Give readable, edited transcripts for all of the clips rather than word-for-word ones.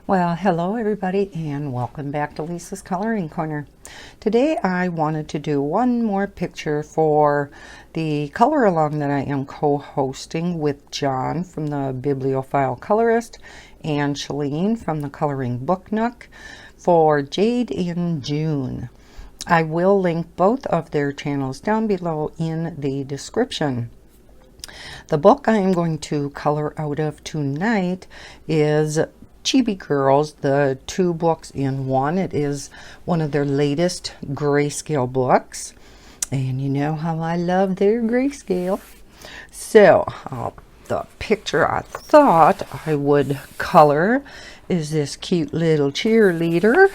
Well, hello everybody and welcome back to Lisa's Coloring Corner. Today I wanted to do one more picture for the color along that I am co-hosting with John from the Bibliophile Colorist and Shalene from the Coloring Book Nook for Jade in June. I will link both of their channels down below in the description. The book I am going to color out of tonight is Chibi Girls, the 2 books in one. It is one of their latest Grayscale books, and you know how I love their grayscale. So the picture I thought I would color is this cute little cheerleader,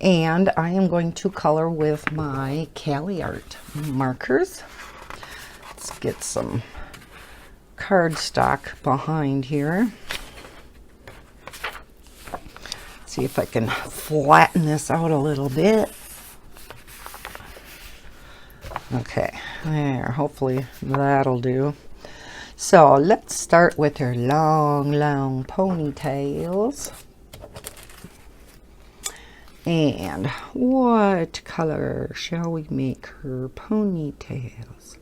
and I am going to color with my Caliart markers. Let's get some cardstock behind here. See if I can flatten this out a little bit. Okay, there, hopefully that'll do. So let's start with her long ponytails. And what color shall we make her ponytails?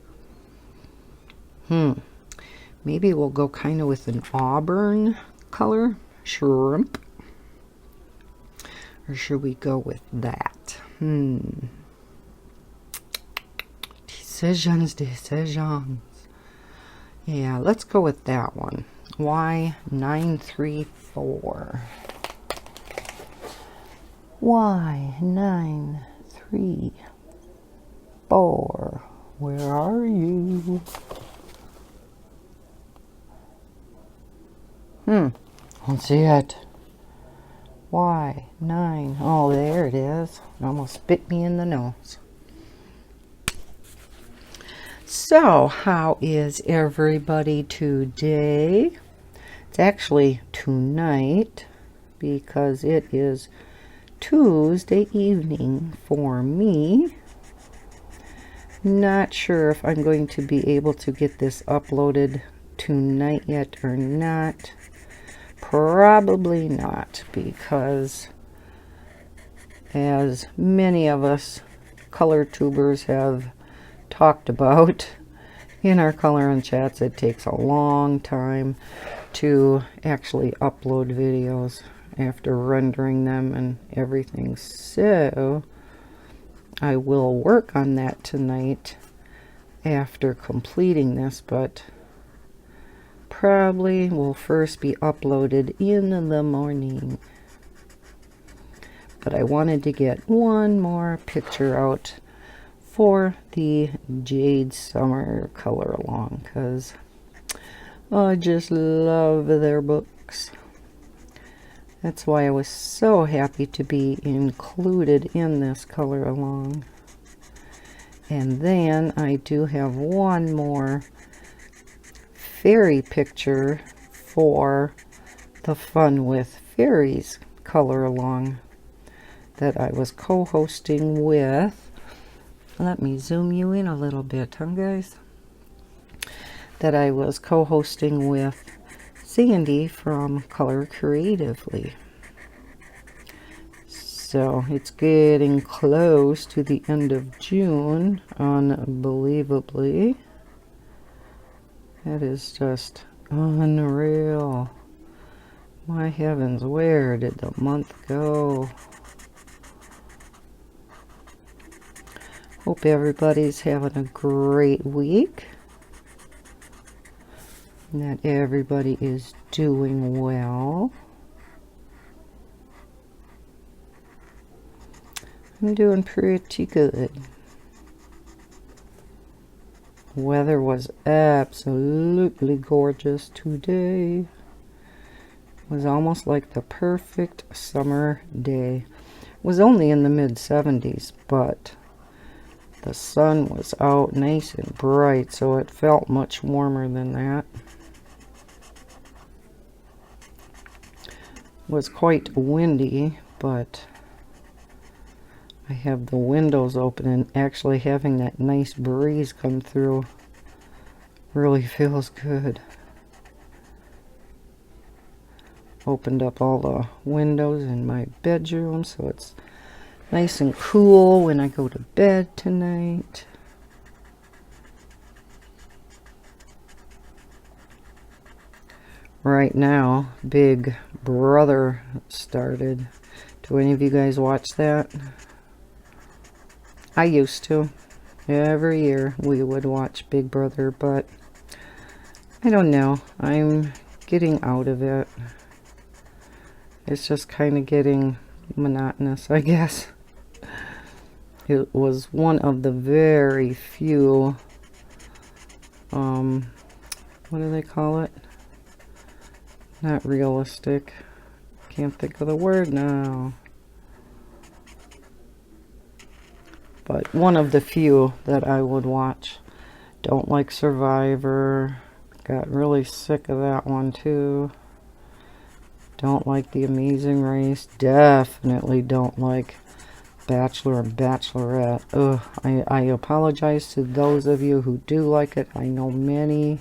Maybe we'll go kind of with an auburn color, shrimp. Or should we go with that? Decisions. Yeah, let's go with that one. Y934. Y934. Where are you? Don't see it. Y9. Oh, there it is. It almost bit me in the nose. So, how is everybody today? It's actually tonight because it is Tuesday evening for me. Not sure if I'm going to be able to get this uploaded tonight yet or not. Probably not, because as many of us color tubers have talked about in our coloring chats, it takes a long time to actually upload videos after rendering them and everything. So I will work on that tonight after completing this, but probably will first be uploaded in the morning. But I wanted to get one more picture out for the Jade Summer color along because I just love their books. That's why I was so happy to be included in this color along. And then I do have one more fairy picture for the Fun with Fairies color along that I was co-hosting with. Let me zoom you in a little bit, huh guys? That I was co-hosting with Sandy from Color Creatively. So it's getting close to the end of June, unbelievably. That is just unreal. My heavens, where did the month go? Hope everybody's having a great week. And that everybody is doing well. I'm doing pretty good. Weather was absolutely gorgeous today. It was almost like the perfect summer day. It was only in the mid-70s, but the sun was out nice and bright, so it felt much warmer than that. It was quite windy, but I have the windows open, and actually having that nice breeze come through really feels good. Opened up all the windows in my bedroom so it's nice and cool when I go to bed tonight. Right now, Big Brother started. Do any of you guys watch that? I used to. Every year we would watch Big Brother, but I don't know. I'm getting out of it. It's just kind of getting monotonous, I guess. It was one of the very few, what do they call it? Not realistic. Can't think of the word now. But one of the few that I would watch. Don't like Survivor. Got really sick of that one too. Don't like The Amazing Race. Definitely don't like Bachelor and Bachelorette. Ugh, I apologize to those of you who do like it. I know many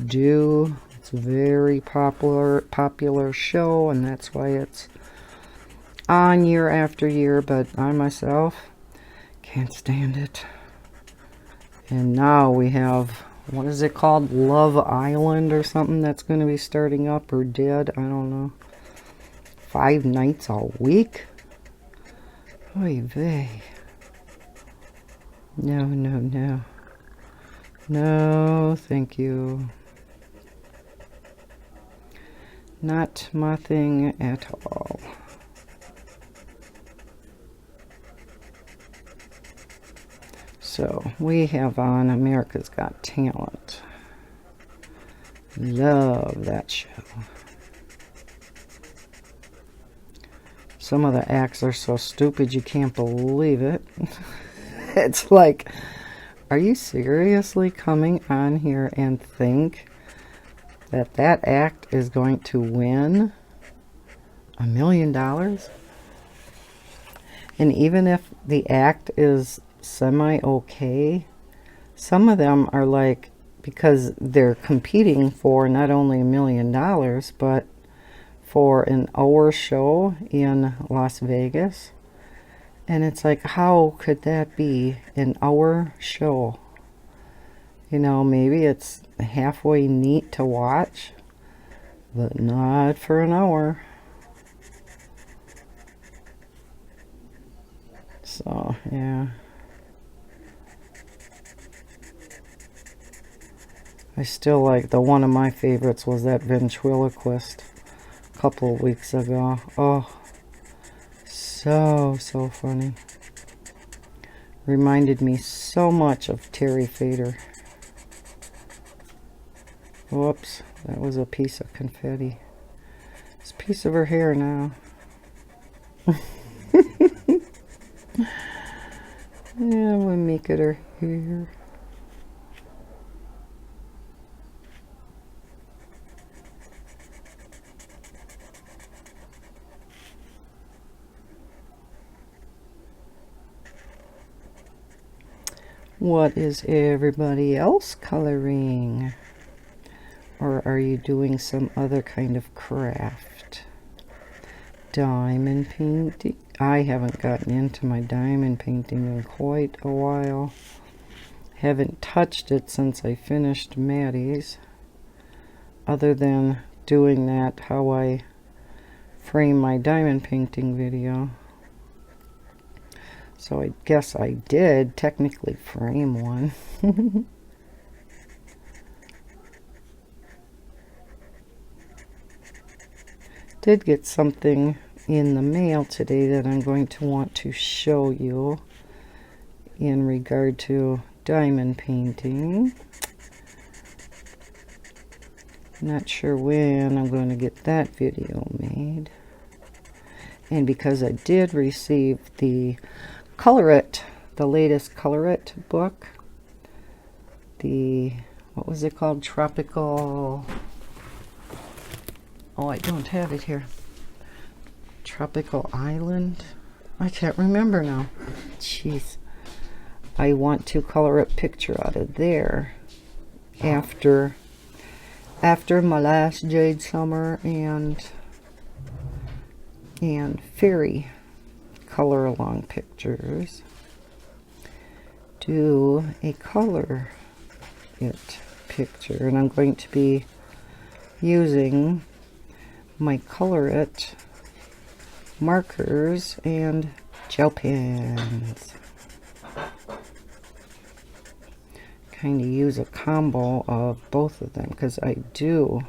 do. It's a very popular show, and that's why it's on year after year, but I myself can't stand it. And now we have, what is it called? Love Island or something that's going to be starting up, or did. I don't know. 5 nights a week? Oy vey. No, no, no. No, thank you. Not my thing at all. So, we have on America's Got Talent. Love that show. Some of the acts are so stupid you can't believe it. It's like, are you seriously coming on here and think that that act is going to win $1 million? And even if the act is semi-okay, some of them are like, because they're competing for not only $1 million, but for an hour show in Las Vegas. And it's like, how could that be an hour show? You know, maybe it's halfway neat to watch, but not for an hour. So, yeah. I still like, one of my favorites was that ventriloquist a couple of weeks ago. Oh, so funny. Reminded me so much of Terry Fader. Whoops, that was a piece of confetti. It's a piece of her hair now. Yeah, we'll make it her hair. What is everybody else coloring? Or are you doing some other kind of craft? Diamond painting? I haven't gotten into my diamond painting in quite a while. Haven't touched it since I finished Maddie's. Other than doing that, how I frame my diamond painting video. So I guess I did technically frame one. Did get something in the mail today that I'm going to want to show you in regard to diamond painting. Not sure when I'm going to get that video made. And because I did receive the Caliart, the latest Caliart book, the, what was it called? Tropical, oh, I don't have it here. Tropical Island? I can't remember now. Jeez. I want to color a picture out of there after my last Jade summer, and and fairy color along pictures, do a color it picture, and I'm going to be using my Color It markers and gel pens. Kind of use a combo of both of them because I do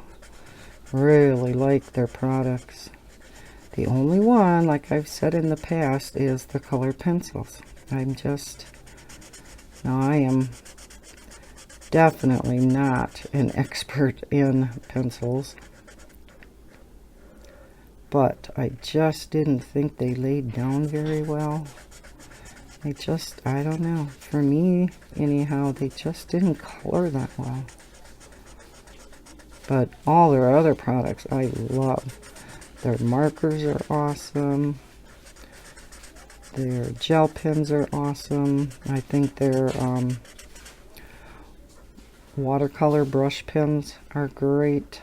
really like their products. The only one, like I've said in the past, is the colored pencils. I am definitely not an expert in pencils, but I just didn't think they laid down very well. I don't know. For me, anyhow, they just didn't color that well. But all their other products I love. Their markers are awesome. Their gel pens are awesome. I think their watercolor brush pens are great.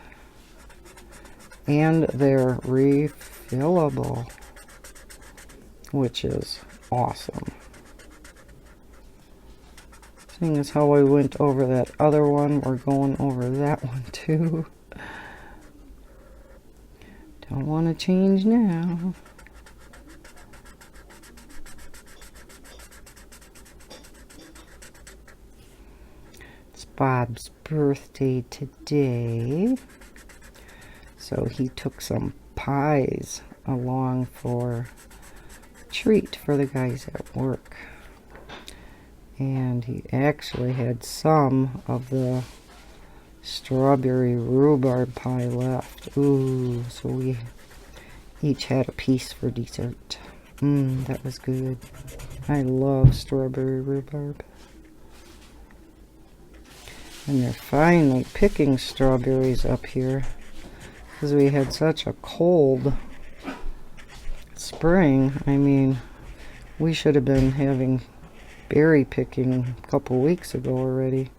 And they're refillable, which is awesome. Seeing as how I went over that other one, we're going over that one too. Don't want to change now. It's Bob's birthday today, so he took some pies along for a treat for the guys at work. And he actually had some of the strawberry rhubarb pie left. Ooh, so we each had a piece for dessert. That was good. I love strawberry rhubarb. And they're finally picking strawberries up here because we had such a cold spring. I mean, we should have been having berry picking a couple weeks ago already,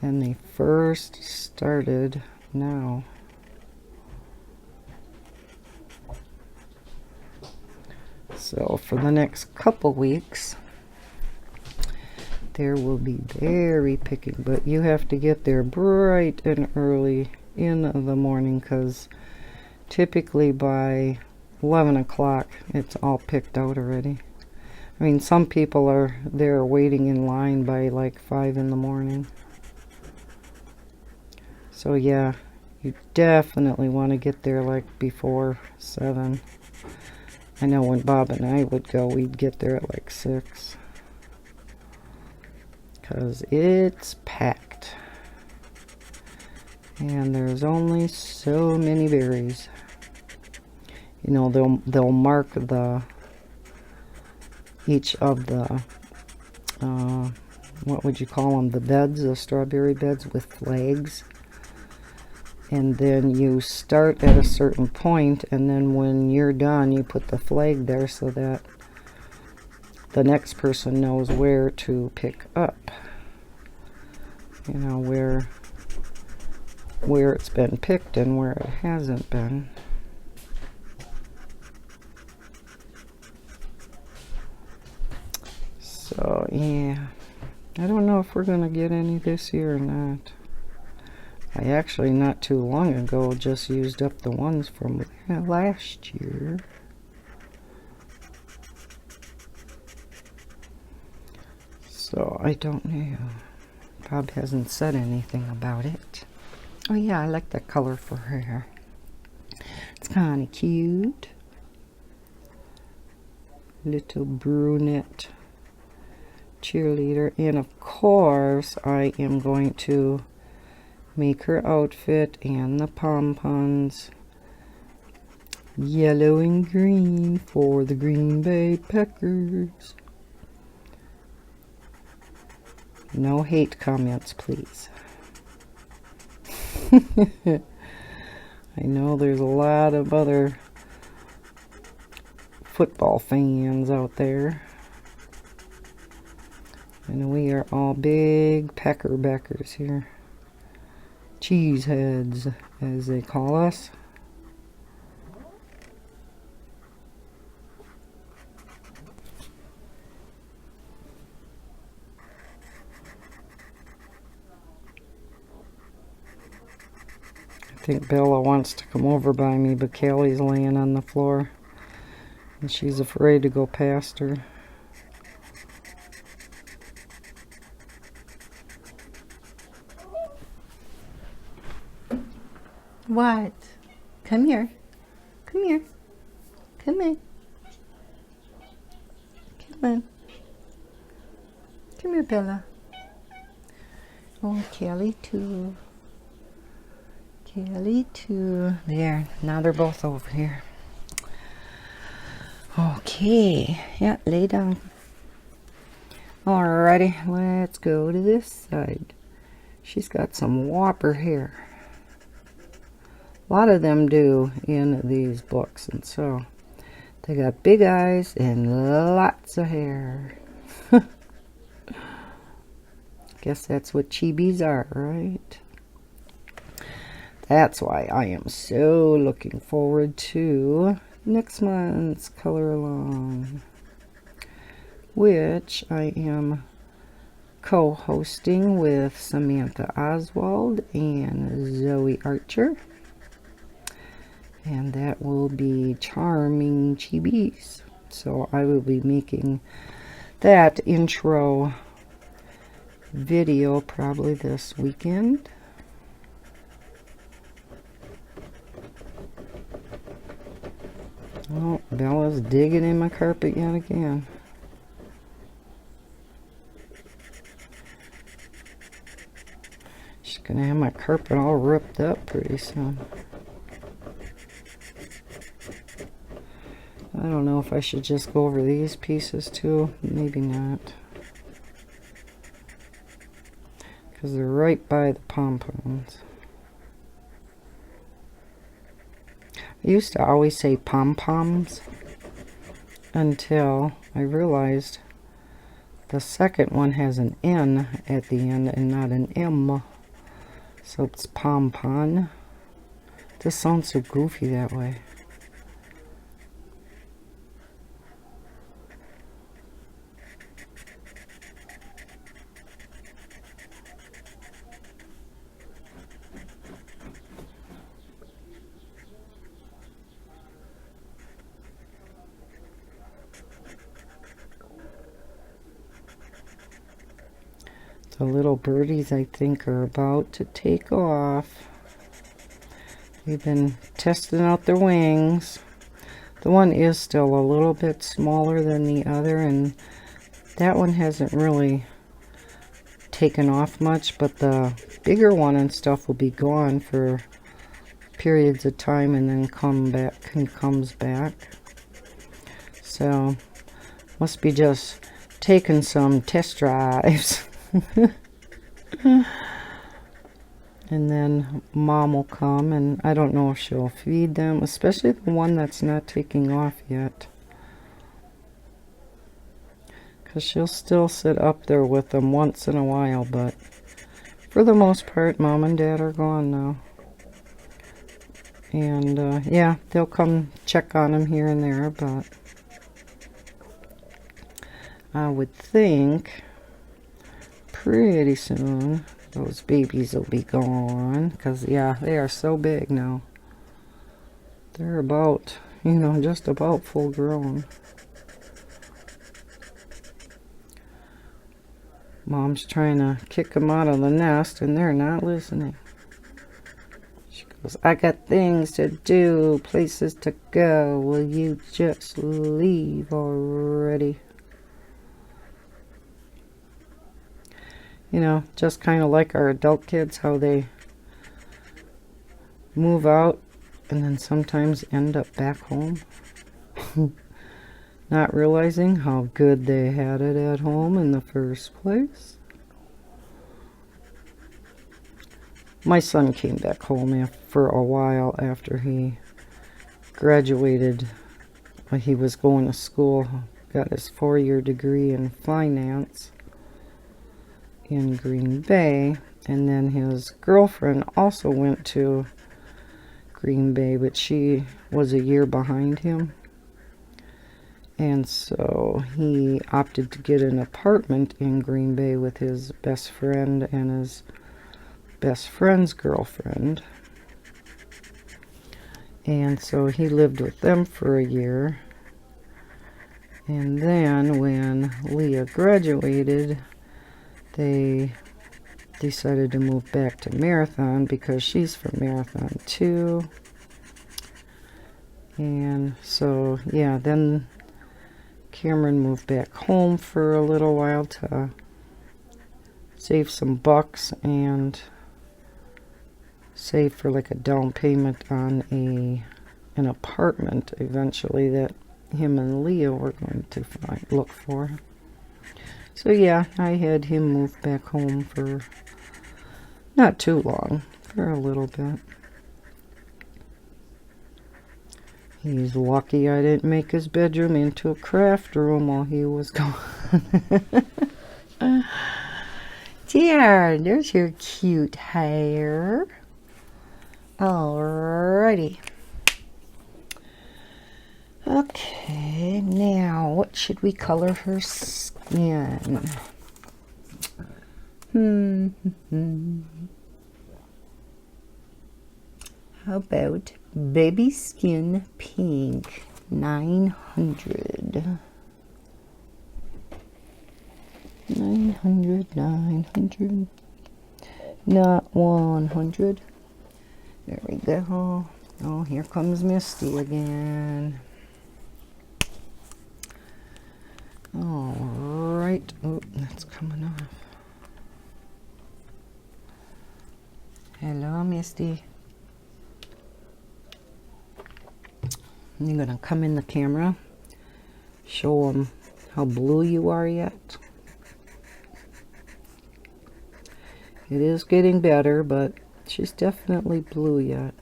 and they first started now. So for the next couple weeks there will be berry picking, but you have to get there bright and early in the morning because typically by 11 o'clock it's all picked out already. I mean, some people are there waiting in line by like 5 in the morning. So yeah, you definitely want to get there like before 7. I know when Bob and I would go, we'd get there at like 6. Because it's packed. And there's only so many berries. You know, they'll mark each of the what would you call them, the beds, the strawberry beds, with flags, and then you start at a certain point, and then when you're done you put the flag there so that the next person knows where to pick up, you know, where it's been picked and where it hasn't been. So yeah, I don't know if we're gonna get any this year or not. I actually not too long ago just used up the ones from last year. So I don't know. Bob hasn't said anything about it. Oh yeah, I like that color for her hair. It's kind of cute. Little brunette cheerleader. And of course I am going to make her outfit and the pom-poms yellow and green for the Green Bay Packers. No hate comments, please. I know there's a lot of other football fans out there, and we are all big Packer backers here. Cheeseheads, as they call us. think Bella wants to come over by me, but Callie's laying on the floor and she's afraid to go past her. What? Come here. Come here. Come in. Come on. Come here, Bella. Oh, Callie too. Callie too. There. Now they're both over here. Okay. Yeah, lay down. Alrighty, let's go to this side. She's got some whopper hair. A lot of them do in these books, and so they got big eyes and lots of hair. Guess that's what chibis are, right? That's why I am so looking forward to next month's Color Along, which I am co-hosting with Samantha Oswald and Zoe Archer. And that will be Charming Chibis. So I will be making that intro video probably this weekend. Oh, Bella's digging in my carpet yet again. She's gonna have my carpet all ripped up pretty soon. I don't know if I should just go over these pieces too. Maybe not. Because they're right by the Pom-Poms. I used to always say Pom-Poms until I realized the second one has an N at the end and not an M. So it's Pom-Pom. This sounds so goofy that way. The little birdies, I think, are about to take off. They've been testing out their wings. The one is still a little bit smaller than the other, and that one hasn't really taken off much, but the bigger one and stuff will be gone for periods of time and then comes back. So, must be just taking some test drives. And then Mom will come, and I don't know if she'll feed them, especially the one that's not taking off yet, because she'll still sit up there with them once in a while, but for the most part Mom and Dad are gone now. And yeah, they'll come check on them here and there, but I would think pretty soon those babies will be gone, because yeah, they are so big now. They're about, you know, just about full grown. Mom's trying to kick them out of the nest and they're not listening. She goes, I got things to do, places to go, will you just leave already? You know, just kind of like our adult kids, how they move out and then sometimes end up back home. Not realizing how good they had it at home in the first place. My son came back home for a while after he graduated. He was going to school, got his 4-year degree in finance in Green Bay, and then his girlfriend also went to Green Bay, but she was a year behind him, and so he opted to get an apartment in Green Bay with his best friend and his best friend's girlfriend. And so he lived with them for a year. And then when Leah graduated, they decided to move back to Marathon because she's from Marathon too. And so, yeah, then Cameron moved back home for a little while to save some bucks and save for like a down payment on an apartment eventually that him and Leah were going to look for. So yeah, I had him move back home for not too long, for a little bit. He's lucky I didn't make his bedroom into a craft room while he was gone. There, there's your cute hair. Alrighty. Okay, now what should we color her skin? How about baby skin pink? 900. 900. Not 100. There we go. Oh, here comes Misty again. All right. Oh, that's coming off. Hello, Misty. You're gonna come in the camera, show them how blue you are yet. It is getting better, but she's definitely blue yet.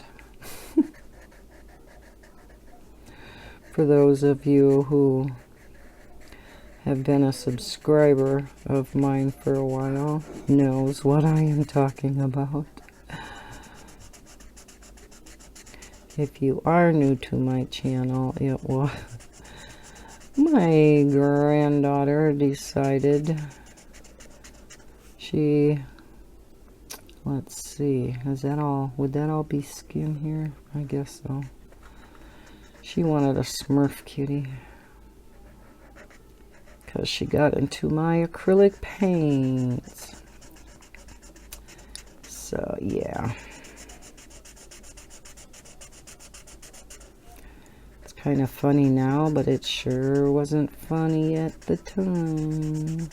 For those of you who have been a subscriber of mine for a while, knows what I am talking about. If you are new to my channel, it was my granddaughter decided let's see, would that all be skin here? I guess so. She wanted a Smurf kitty because she got into my acrylic paints. So yeah. Kind of funny now, but it sure wasn't funny at the time.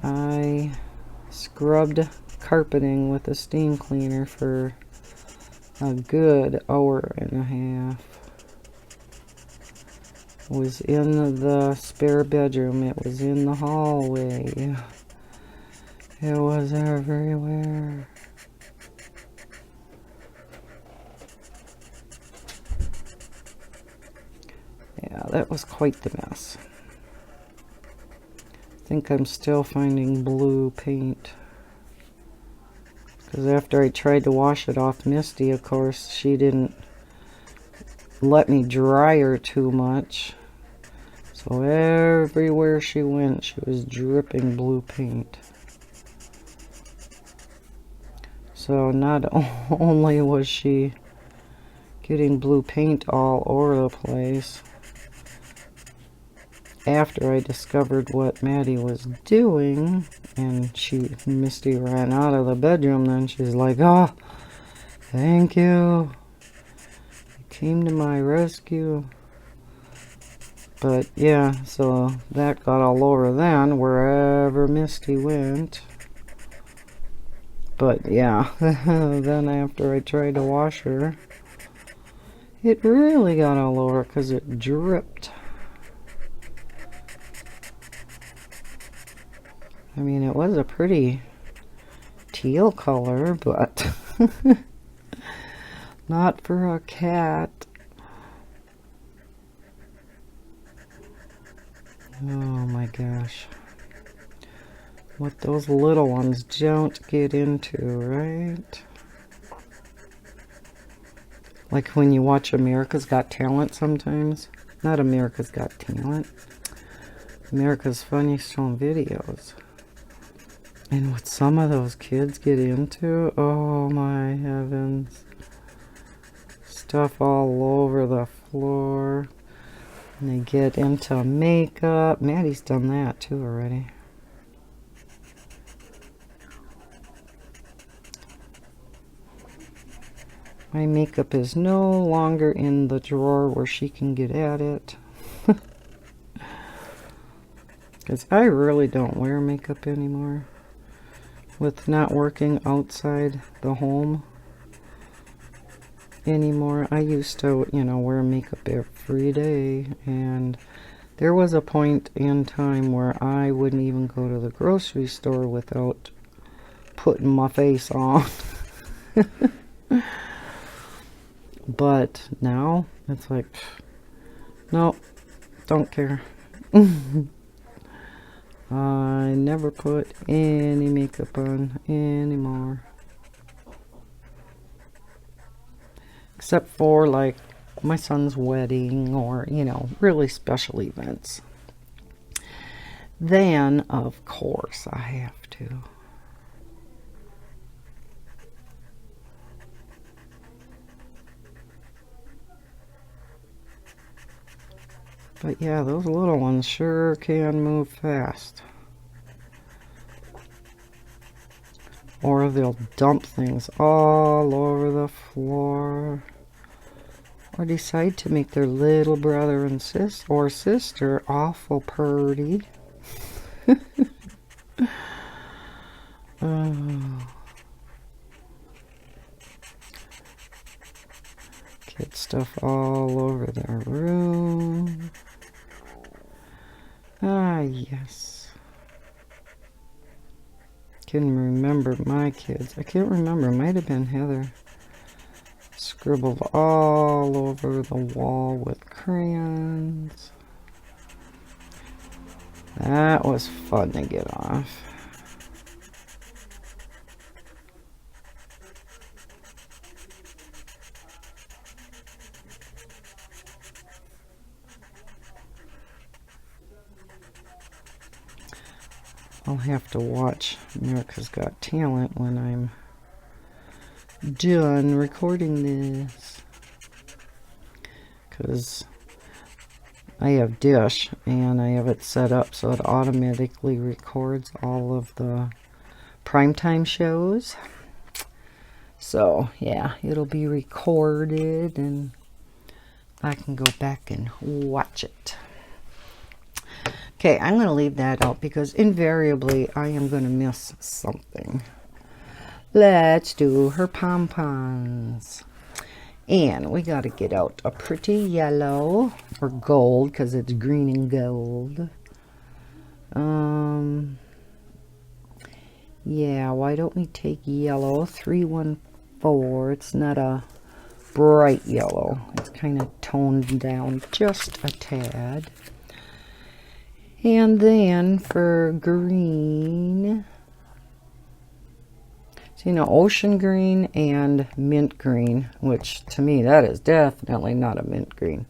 I scrubbed carpeting with a steam cleaner for a good hour and a half. It was in the spare bedroom. It was in the hallway. It was everywhere. Yeah, that was quite the mess. I think I'm still finding blue paint. Because after I tried to wash it off Misty, of course, she didn't let me dry her too much. So everywhere she went, she was dripping blue paint. So not only was she getting blue paint all over the place, after I discovered what Maddie was doing, and Misty ran out of the bedroom, then she's like, "Oh, thank you. You came to my rescue." But yeah, so that got all over then, wherever Misty went. But yeah, then after I tried to wash her, it really got all over because it dripped. I mean, it was a pretty teal color, but not for a cat. Oh my gosh. What those little ones don't get into, right? Like when you watch America's Got Talent sometimes. Not America's Got Talent. America's Funniest Home Videos. And what some of those kids get into, oh my heavens. stuff all over the floor. And they get into makeup. Maddie's done that too already. My makeup is no longer in the drawer where she can get at it. Because I really don't wear makeup anymore. With not working outside the home anymore. I used to, you know, wear makeup every day. And there was a point in time where I wouldn't even go to the grocery store without putting my face on. But now it's like, no, don't care. I never put any makeup on anymore. Except for like my son's wedding or, you know, really special events. Then, of course, I have to. But yeah, those little ones sure can move fast. Or they'll dump things all over the floor. Or decide to make their little brother and sister awful purty. Oh. Kid stuff all over their room. Ah, yes. Can remember my kids. I can't remember. Might have been Heather. Scribbled all over the wall with crayons. That was fun to get off. I'll have to watch America's Got Talent when I'm done recording this. Because I have Dish and I have it set up so it automatically records all of the primetime shows. So, yeah, it'll be recorded and I can go back and watch it. Okay, I'm going to leave that out because invariably I am going to miss something. Let's do her pom-poms. And we got to get out a pretty yellow or gold because it's green and gold. Yeah, why don't we take yellow? 314. It's not a bright yellow. It's kind of toned down just a tad. And then for green, so, you know, ocean green and mint green, which to me that is definitely not a mint green.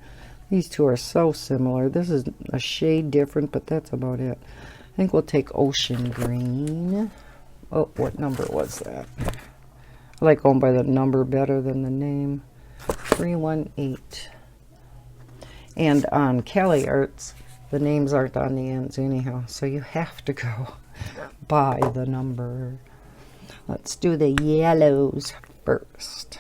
These two are so similar. This is a shade different, but that's about it. I think we'll take ocean green. Oh, what number was that? I like going by the number better than the name. 318. And on Caliarts, the names aren't on the ends anyhow, so you have to go by the number. Let's do the yellows first.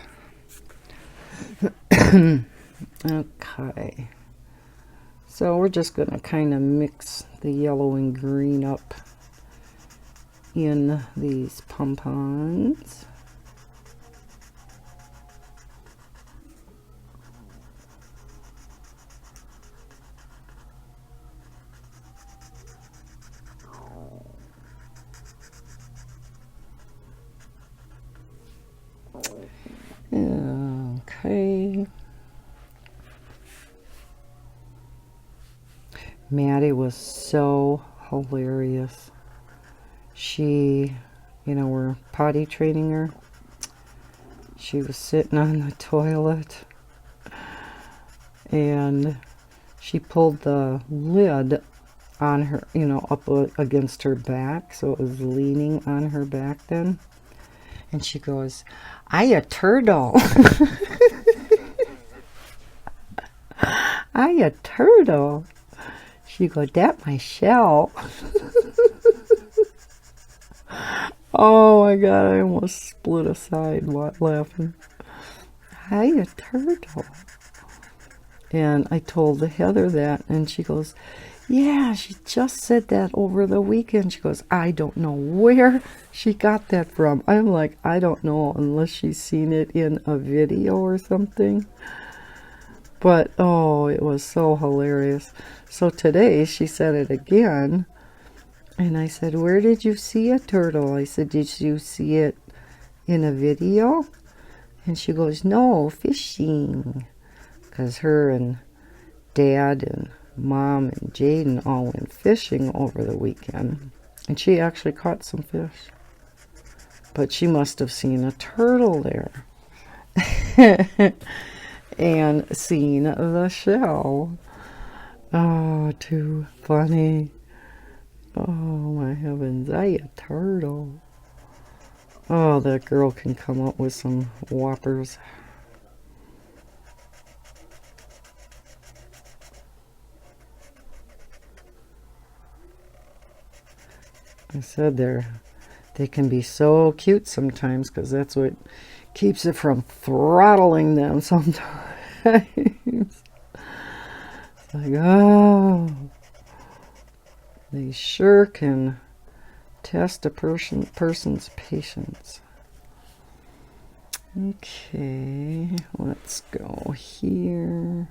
Okay. So we're just going to kind of mix the yellow and green up in these pom-poms. Okay. Maddie was so hilarious. She, you know, we're potty training her. She was sitting on the toilet and she pulled the lid on her, you know, up against her back, so it was leaning on her back then. And she goes, "I a turtle." I a turtle. She go, that my shell. Oh my God, I almost split aside laughing. Hi, a turtle. And I told Heather that, and she goes, yeah, she just said that over the weekend. She goes, I don't know where she got that from. I'm like, I don't know unless she's seen it in a video or something. But, oh, it was so hilarious. So today she said it again. And I said, where did you see a turtle? I said, did you see it in a video? And she goes, no, fishing. Because her and Dad and Mom and Jade all went fishing over the weekend. And she actually caught some fish. But she must have seen a turtle there. And seen the shell. Oh, too funny. Oh, my heavens. I a turtle. Oh, that girl can come up with some whoppers. I said they can be so cute sometimes because that's what keeps it from throttling them sometimes. It's like, oh, they sure can test a person's patience. Okay, let's go here.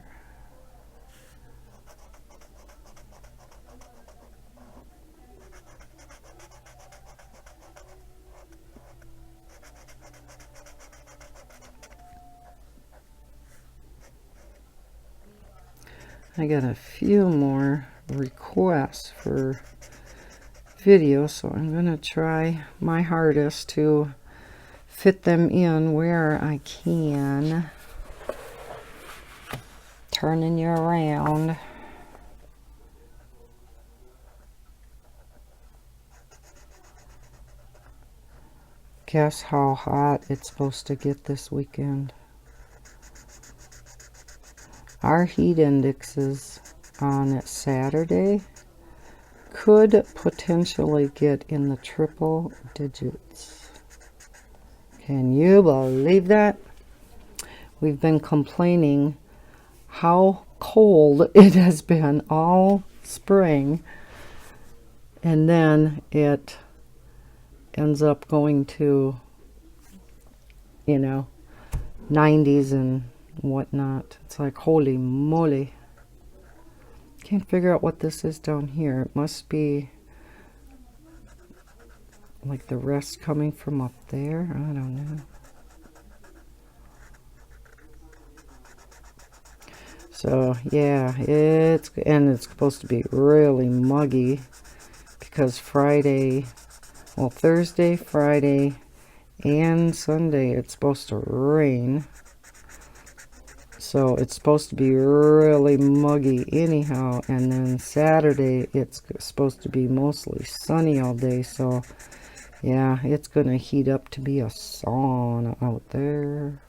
I got a few more requests for videos, so I'm going to try my hardest to fit them in where I can. Turning you around. Guess how hot it's supposed to get this weekend. Our heat indexes on Saturday could potentially get in the triple digits. Can you believe that? We've been complaining how cold it has been all spring, and then it ends up going to, 90s and whatnot. It's like, holy moly. Can't figure out what this is down here. It must be like the rest coming from up there. I don't know. So yeah, it's supposed to be really muggy because Thursday, Friday, and Sunday it's supposed to rain. So it's supposed to be really muggy anyhow, and then Saturday it's supposed to be mostly sunny all day. So yeah, it's gonna heat up to be a sauna out there.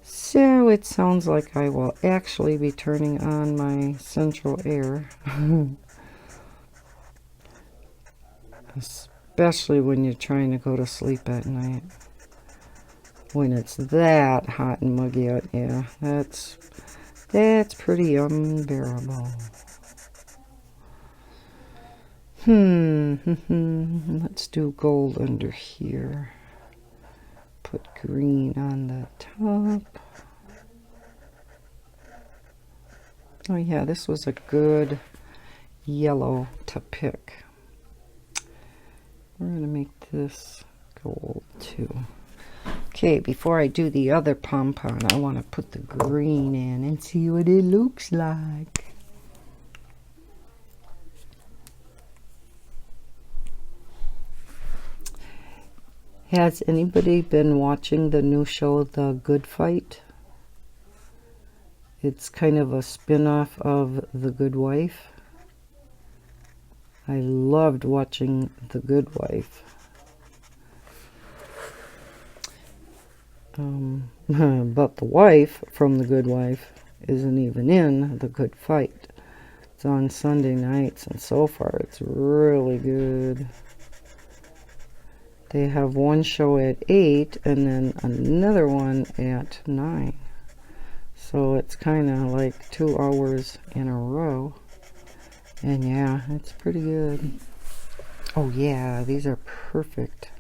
So it sounds like I will actually be turning on my central air. Especially when you're trying to go to sleep at night. When it's that hot and muggy out, yeah, that's pretty unbearable. Let's do gold under here. Put green on the top. Oh yeah, this was a good yellow to pick. We're going to make this gold too. Okay, before I do the other pom-pom, I want to put the green in and see what it looks like. Has anybody been watching the new show, The Good Fight? It's kind of a spin-off of The Good Wife. I loved watching The Good Wife. But the wife from The Good Wife isn't even in The Good Fight. It's on Sunday nights, and so far it's really good. They have one show at 8 and then another one at 9. So it's kind of like 2 hours in a row. And yeah, it's pretty good. Oh yeah, these are perfect.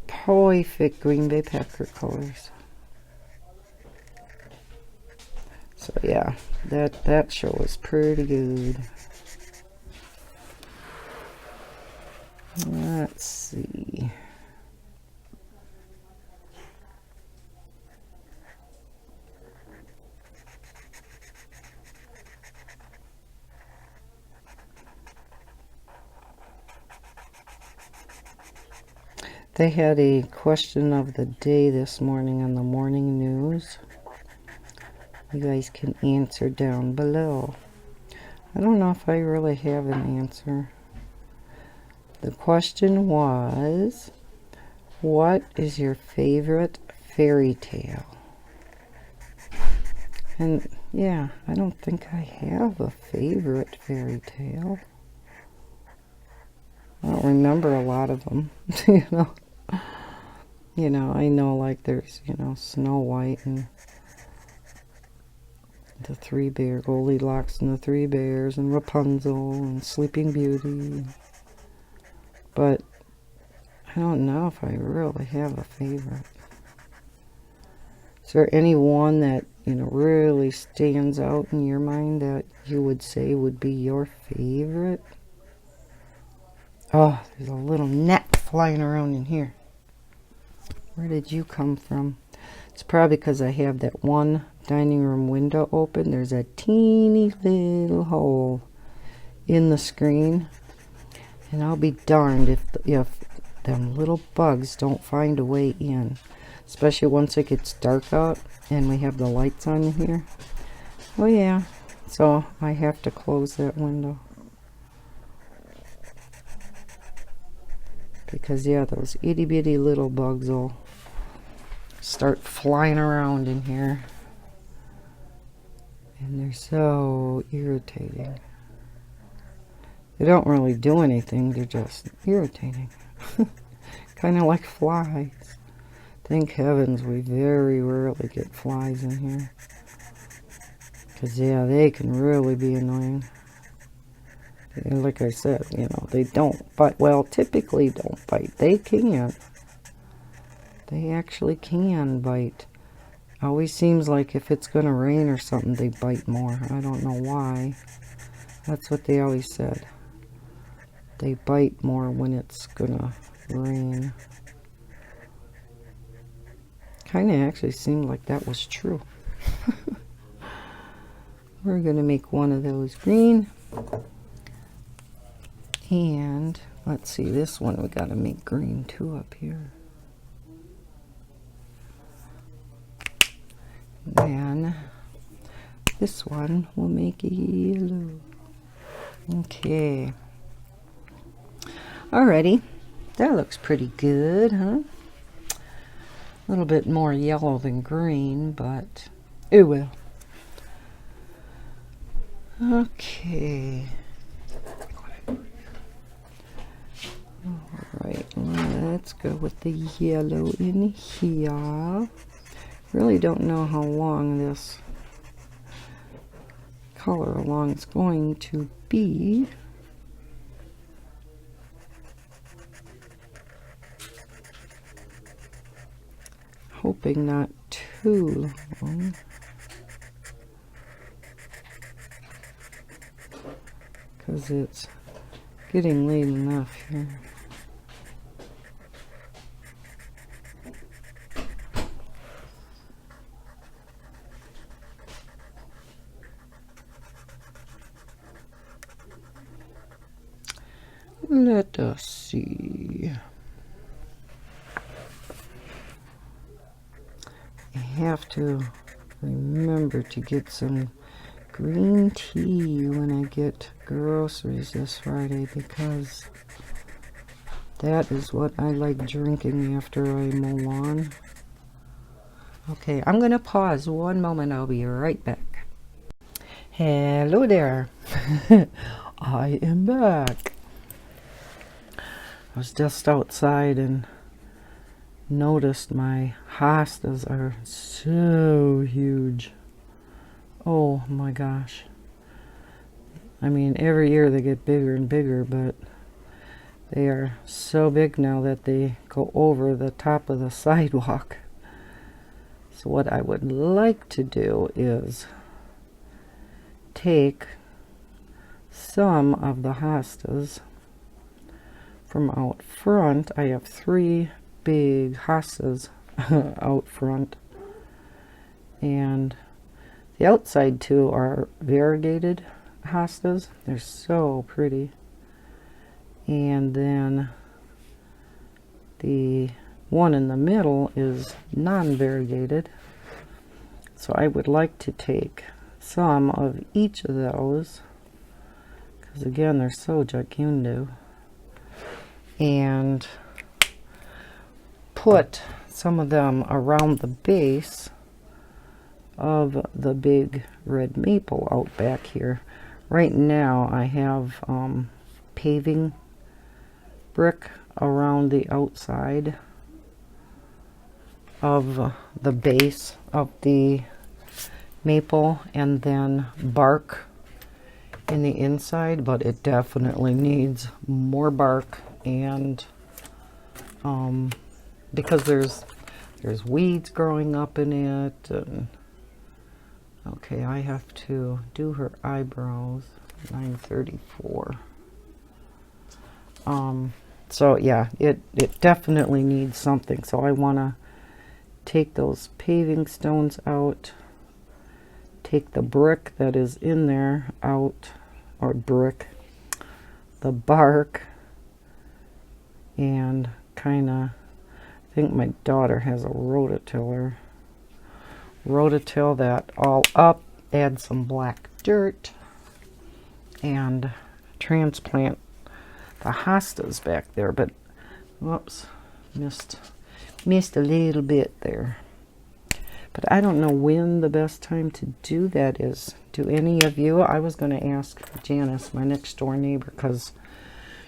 Perfect Green Bay Packer colors. So yeah, that show is pretty good. Let's see. They had a question of the day this morning on the morning news. You guys can answer down below. I don't know if I really have an answer. The question was, what is your favorite fairy tale? And yeah, I don't think I have a favorite fairy tale. I don't remember a lot of them, You know, I know like there's, Snow White and the Three Bears, Goldilocks and the Three Bears, and Rapunzel and Sleeping Beauty. But I don't know if I really have a favorite. Is there any one that, really stands out in your mind that you would say would be your favorite? Oh, there's a little net flying around in here. Where did you come from? It's probably because I have that one dining room window open. There's a teeny little hole in the screen. And I'll be darned if them little bugs don't find a way in. Especially once it gets dark out and we have the lights on here. Oh yeah, so I have to close that window. Because yeah, those itty bitty little bugs will start flying around in here. And they're so irritating. They don't really do anything, they're just irritating. Kind of like flies. Thank heavens we very rarely get flies in here. Because yeah, they can really be annoying. And like I said, they don't bite. Well, typically don't bite. They can. They actually can bite. Always seems like if it's going to rain or something, they bite more. I don't know why. That's what they always said. They bite more when it's going to rain. Kind of actually seemed like that was true. We're going to make one of those green. And let's see, this one we got to make green too up here. And this one will make it yellow. Okay. Alrighty. That looks pretty good, huh? A little bit more yellow than green, but it will. Okay. Alright, let's go with the yellow in here. Really don't know how long this color along is going to be. Hoping not too long. Because it's getting late enough here. Let us see. I have to remember to get some green tea when I get groceries this Friday, because that is what I like drinking after I mow lawn. Okay, I'm going to pause one moment. I'll be right back. Hello there. I am back. I was just outside and noticed my hostas are so huge. Oh my gosh. I mean, every year they get bigger and bigger, but they are so big now that they go over the top of the sidewalk. So what I would like to do is take some of the hostas from out front. I have 3 big hostas out front, and the outside 2 are variegated hostas. They're so pretty. And then the one in the middle is non-variegated. So I would like to take some of each of those, because again, they're so gigantic, and put some of them around the base of the big red maple out back here. Right now I have paving brick around the outside of the base of the maple, and then bark in the inside, but it definitely needs more bark, and because there's weeds growing up in it. And okay, I have to do her eyebrows. 9:34. So yeah, it definitely needs something. So I want to take those paving stones out, take the brick that is in there out, or the bark, and kind of, I think my daughter has a rototiller. Rototill that all up, add some black dirt, and transplant the hostas back there. But whoops, missed a little bit there. But I don't know when the best time to do that is. Do any of you? I was going to ask Janice, my next door neighbor, because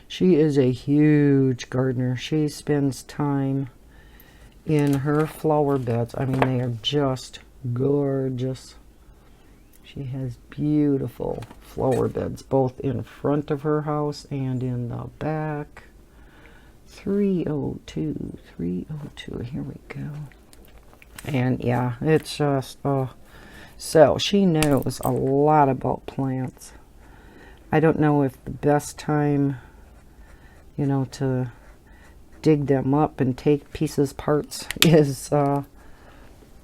she is a huge gardener. She spends time in her flower beds. I mean, they are just gorgeous. She has beautiful flower beds, both in front of her house and in the back. 302, 302, here we go. And yeah, it's just, so she knows a lot about plants. I don't know if the best time, you know, to dig them up and take pieces, parts, is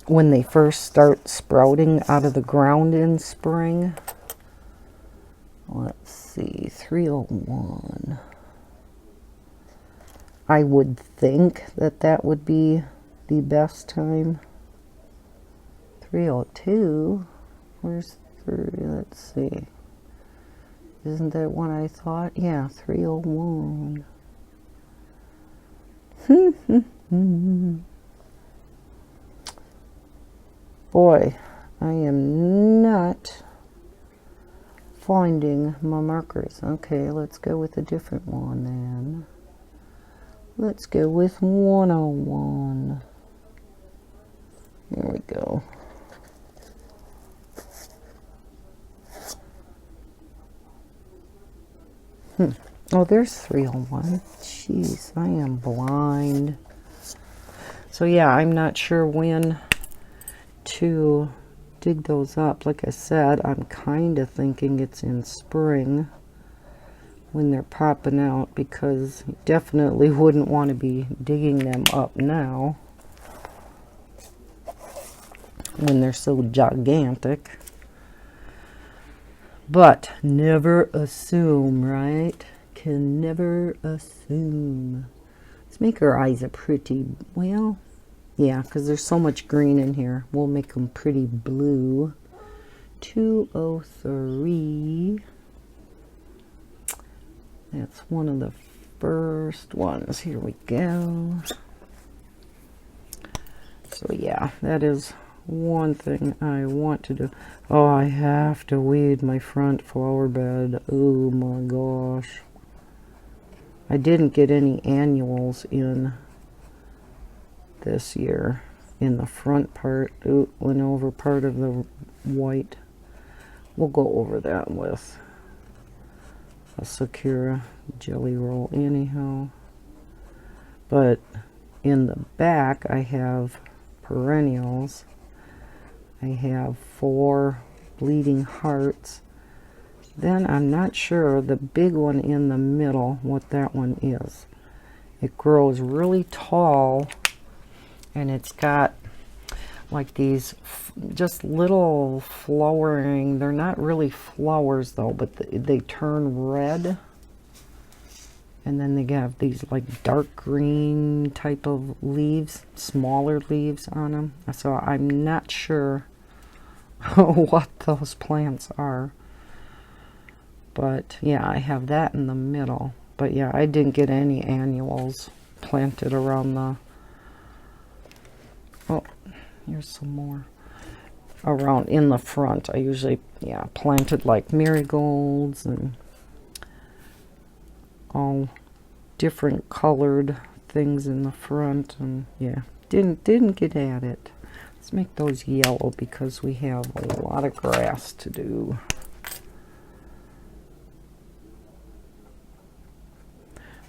when they first start sprouting out of the ground in spring. Let's see, 301. I would think that would be the best time. 302. Where's 3? Let's see. Isn't that one I thought? Yeah, 301. Boy, I am not finding my markers. Okay, let's go with a different one then. Let's go with 101. Here we go. Oh, there's 301. Jeez, I am blind. So yeah, I'm not sure when to dig those up. Like I said, I'm kind of thinking it's in spring when they're popping out, because you definitely wouldn't want to be digging them up now when they're so gigantic. But never assume, right? Can never assume. Let's make her eyes a pretty, well, yeah, because there's so much green in here. We'll make them pretty blue. 203. That's one of the first ones. Here we go. So yeah, that is one thing I want to do. Oh, I have to weed my front flower bed. Oh my gosh. I didn't get any annuals in this year. In the front part, ooh, went over part of the white. We'll go over that with a Sakura jelly roll anyhow. But in the back I have perennials. I have 4 bleeding hearts. Then I'm not sure the big one in the middle, what that one is. It grows really tall, and it's got like these just little flowering, they're not really flowers though, but they turn red. And then they have these like dark green type of leaves, smaller leaves on them. So I'm not sure what those plants are. But yeah, I have that in the middle. But yeah, I didn't get any annuals planted around the... Oh, here's some more. Around in the front. I usually, yeah, planted like marigolds and all different colored things in the front. And yeah, didn't get at it. Let's make those yellow because we have a lot of grass to do.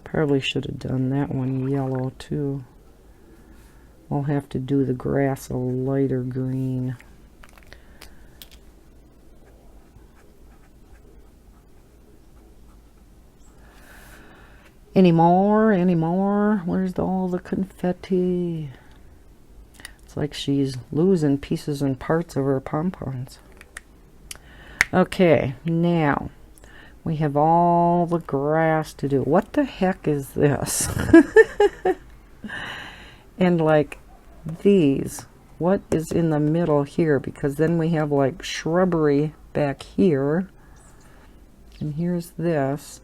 Probably should have done that one yellow too. I'll have to do the grass a lighter green. Any more? Any more? Where's all the confetti? It's like she's losing pieces and parts of her pom-poms. Okay, now we have all the grass to do. What the heck is this? And like these, what is in the middle here? Because then we have like shrubbery back here. And here's this.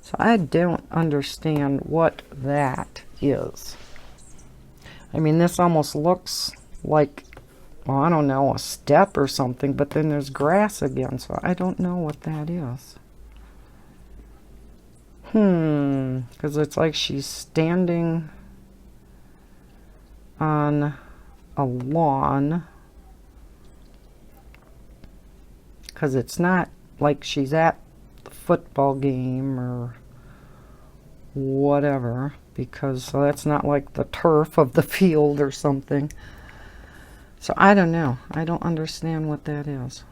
So I don't understand what that is. I mean, this almost looks like, well, I don't know, a step or something, but then there's grass again, so I don't know what that is. Because it's like she's standing on a lawn. Because it's not like she's at the football game or whatever. Because so that's not like the turf of the field or something. So I don't know. I don't understand what that is.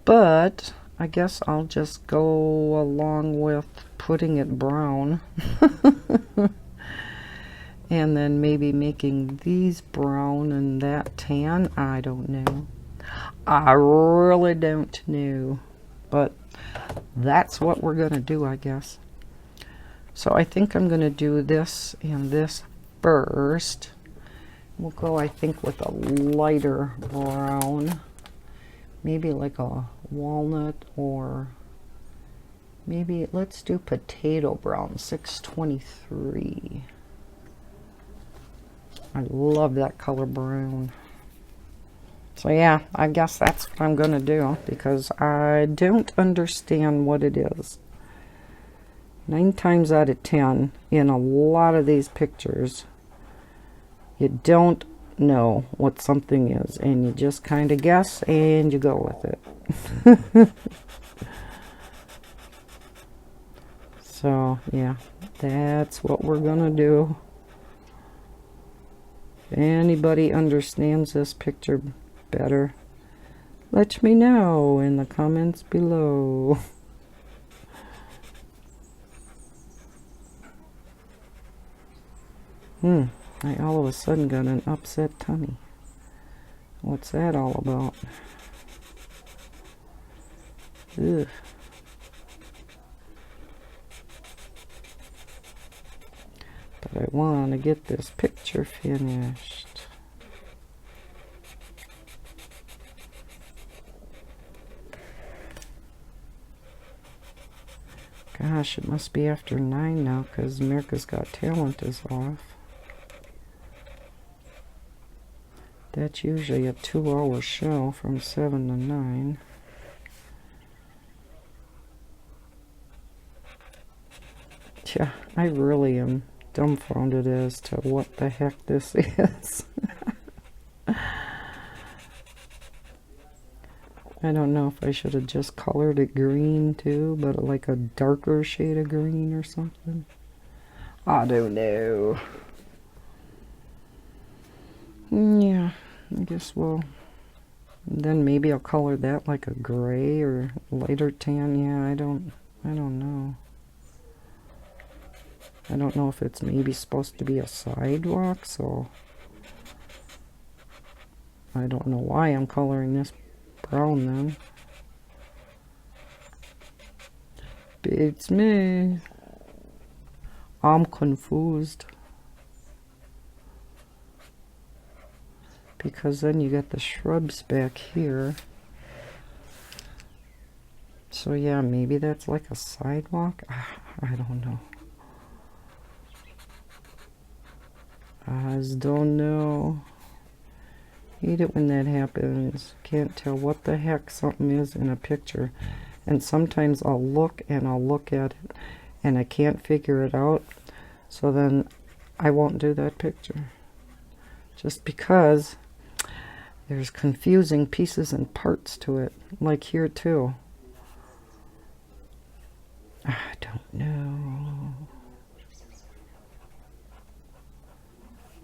But I guess I'll just go along with putting it brown. And then maybe making these brown and that tan. I don't know. I really don't know. But that's what we're going to do, I guess. So I think I'm going to do this and this first. We'll go, I think, with a lighter brown. Maybe like a walnut, or maybe let's do potato brown, 623. I love that color brown. So yeah, I guess that's what I'm going to do because I don't understand what it is. 9 times out of 10 in a lot of these pictures, you don't know what something is, and you just kind of guess and you go with it. So yeah, that's what we're gonna do. If anybody understands this picture better, let me know in the comments below. I all of a sudden got an upset tummy. What's that all about? Ugh. But I want to get this picture finished. Gosh, it must be after 9 now because America's Got Talent is off. That's usually a 2-hour show from 7 to 9. Yeah, I really am dumbfounded as to what the heck this is. I don't know if I should have just colored it green too, but like a darker shade of green or something. I don't know. Yeah, I guess then maybe I'll color that like a gray or lighter tan. Yeah, I don't know. I don't know if it's maybe supposed to be a sidewalk, so I don't know why I'm coloring this brown then. Beats me. I'm confused. Because then you got the shrubs back here. So yeah, maybe that's like a sidewalk. I don't know. I just don't know. Hate it when that happens. Can't tell what the heck something is in a picture. And sometimes I'll look at it and I can't figure it out. So then I won't do that picture. Just because there's confusing pieces and parts to it. Like here too. I don't know.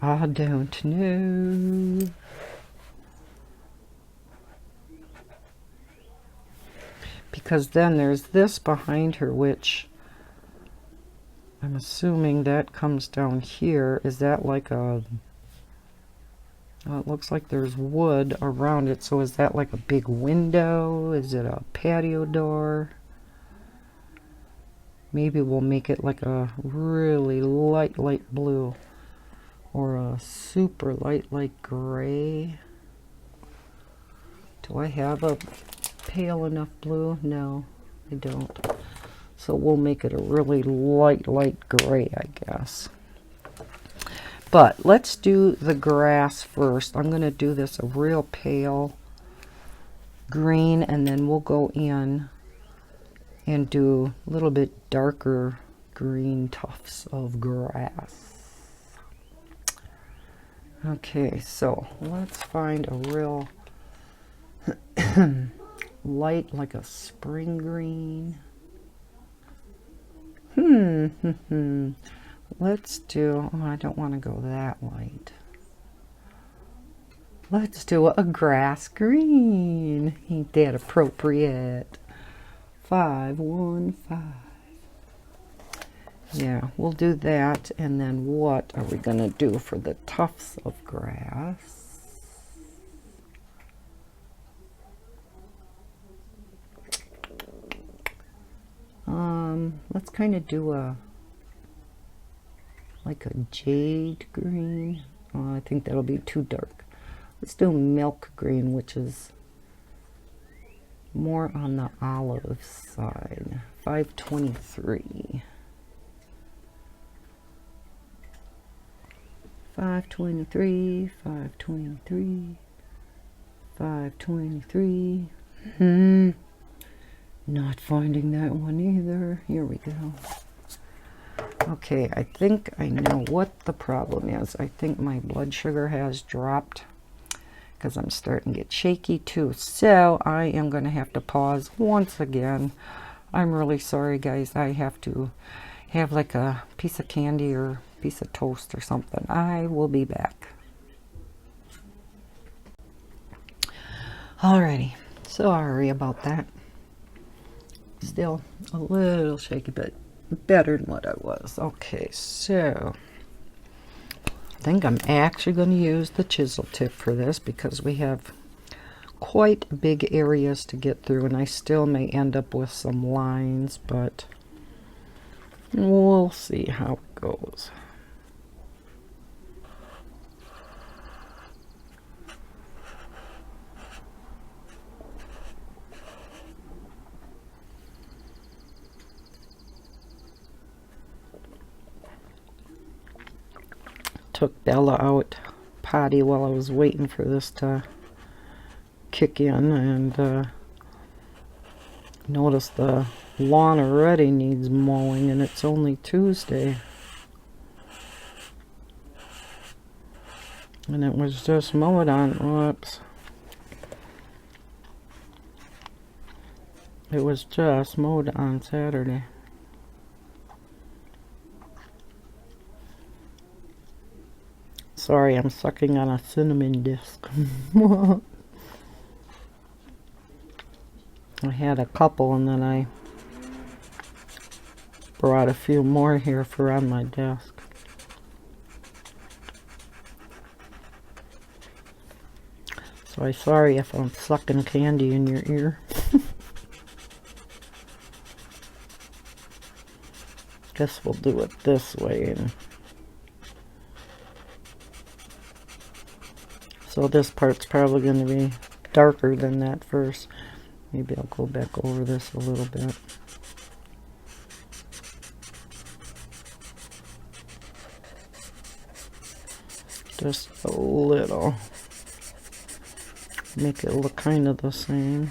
I don't know. Because then there's this behind her, which I'm assuming that comes down here. Is that like a... Oh, it looks like there's wood around it. So is that like a big window? Is it a patio door? Maybe we'll make it like a really light blue. Or a super light gray. Do I have a pale enough blue? No, I don't. So we'll make it a really light gray, I guess. But let's do the grass first. I'm going to do this a real pale green, and then we'll go in and do a little bit darker green tufts of grass. Okay, so let's find a real light, like a spring green. Let's do, oh, I don't want to go that light. Let's do a grass green. Ain't that appropriate? 515. Yeah, we'll do that, and then what are we going to do for the tufts of grass? Let's kind of do like a jade green. Oh, I think that'll be too dark. Let's do milk green, which is more on the olive side. 523. 523, 523, 523. Not finding that one either. Here we go. Okay, I think I know what the problem is. I think my blood sugar has dropped because I'm starting to get shaky too. So I am going to have to pause once again. I'm really sorry, guys. I have to have like a piece of candy or piece of toast or something. I will be back. Alrighty, sorry about that. Still a little shaky, but better than what I was. Okay, so I think I'm actually going to use the chisel tip for this because we have quite big areas to get through, and I still may end up with some lines, but we'll see how it goes. Took Bella out potty while I was waiting for this to kick in, and noticed the lawn already needs mowing, and it's only Tuesday. And it was just mowed on, whoops. It was just mowed on Saturday. Sorry, I'm sucking on a cinnamon disc. I had a couple, and then I brought a few more here for on my desk. So I'm sorry if I'm sucking candy in your ear. Guess we'll do it this way. And so this part's probably going to be darker than that first. Maybe I'll go back over this a little bit. Just a little. Make it look kind of the same.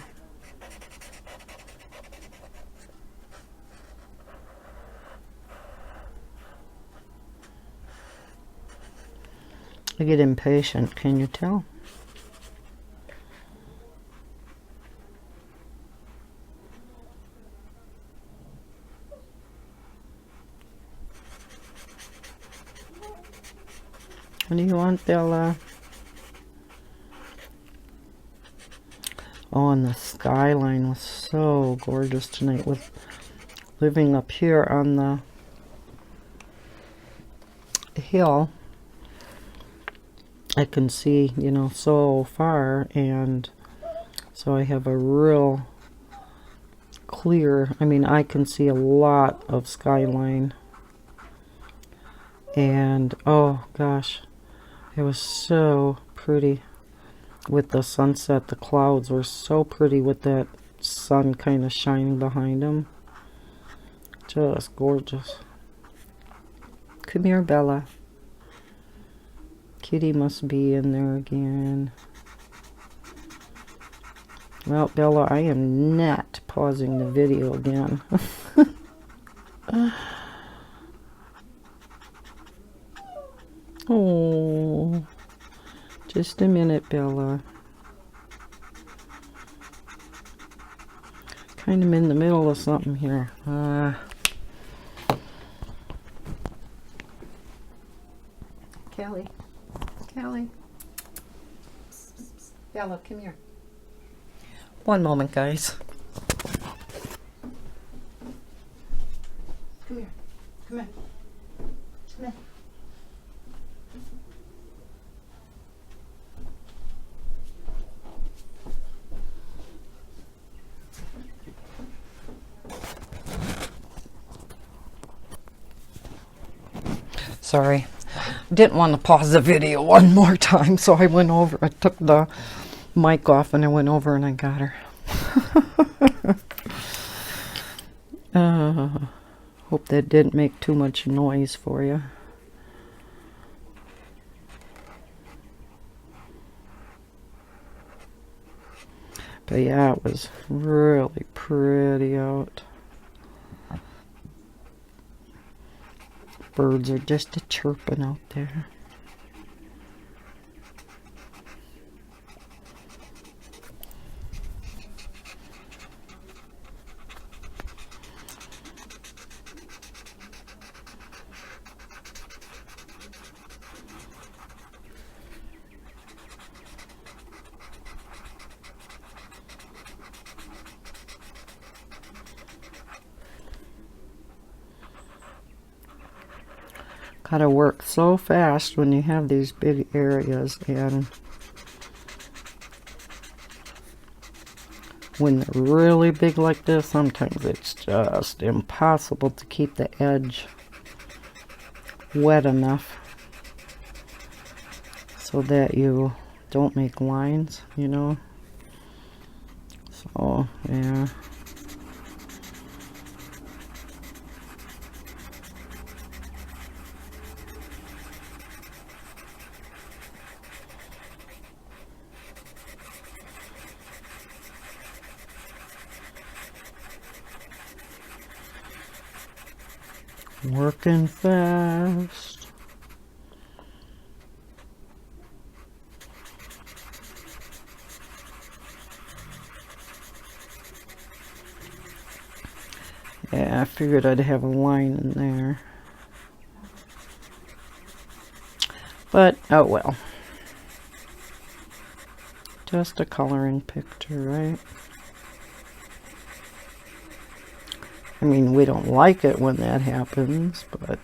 I get impatient, can you tell? What do you want, Bella? Oh, and the skyline was so gorgeous tonight with living up here on the hill. I can see, you know, so far, and so I have a real clear, I mean, I can see a lot of skyline. And oh gosh, it was so pretty with the sunset. The clouds were so pretty with that sun kind of shining behind them. Just gorgeous. Come here, Bella. Kitty must be in there again. Well, Bella, I am not pausing the video again. Oh, just a minute, Bella. Kind of in the middle of something here. Callie. Callie. Bella, come here. One moment, guys. Come here. Come here. Come here. Sorry. Didn't want to pause the video one more time, so I went over. I took the mic off and I went over and I got her. Hope that didn't make too much noise for you. But yeah, it was really pretty out. Birds are just a-chirping out there. Gotta work so fast when you have these big areas, and when they're really big like this, sometimes it's just impossible to keep the edge wet enough so that you don't make lines, you know. So, yeah. Working fast. Yeah, I figured I'd have a line in there. But, oh well. Just a coloring picture, right? I mean, we don't like it when that happens, but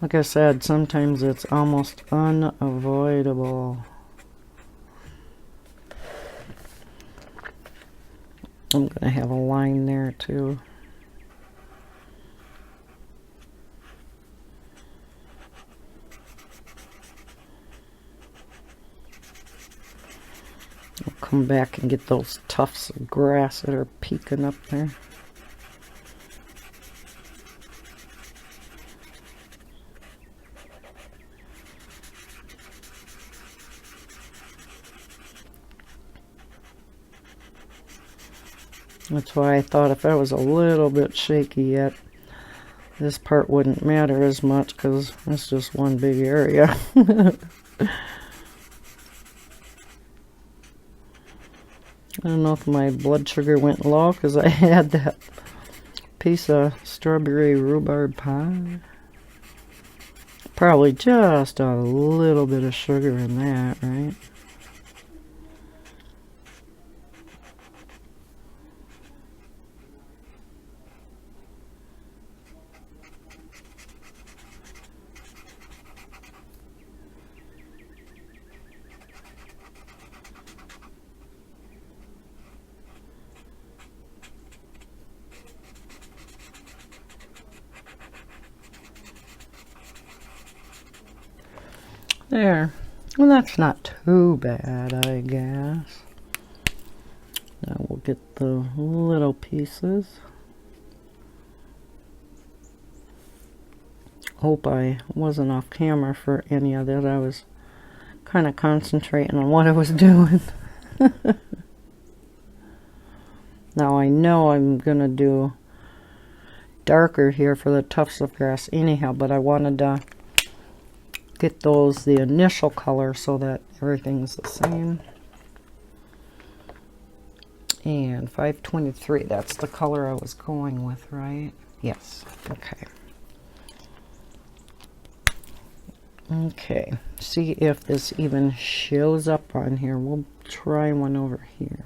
like I said, sometimes it's almost unavoidable. I'm going to have a line there too. I'll come back and get those tufts of grass that are peeking up there. That's why I thought if I was a little bit shaky yet, this part wouldn't matter as much because it's just one big area. I don't know if my blood sugar went low because I had that piece of strawberry rhubarb pie. Probably just a little bit of sugar in that, right? There. Well, that's not too bad, I guess. Now we'll get the little pieces. Hope I wasn't off camera for any of that. I was kind of concentrating on what I was doing. Now I know I'm going to do darker here for the tufts of grass anyhow, but I wanted to get those the initial color so that everything's the same. And 523, that's the color I was going with, right? Yes. Okay. Okay, see if this even shows up on here. We'll try one over here.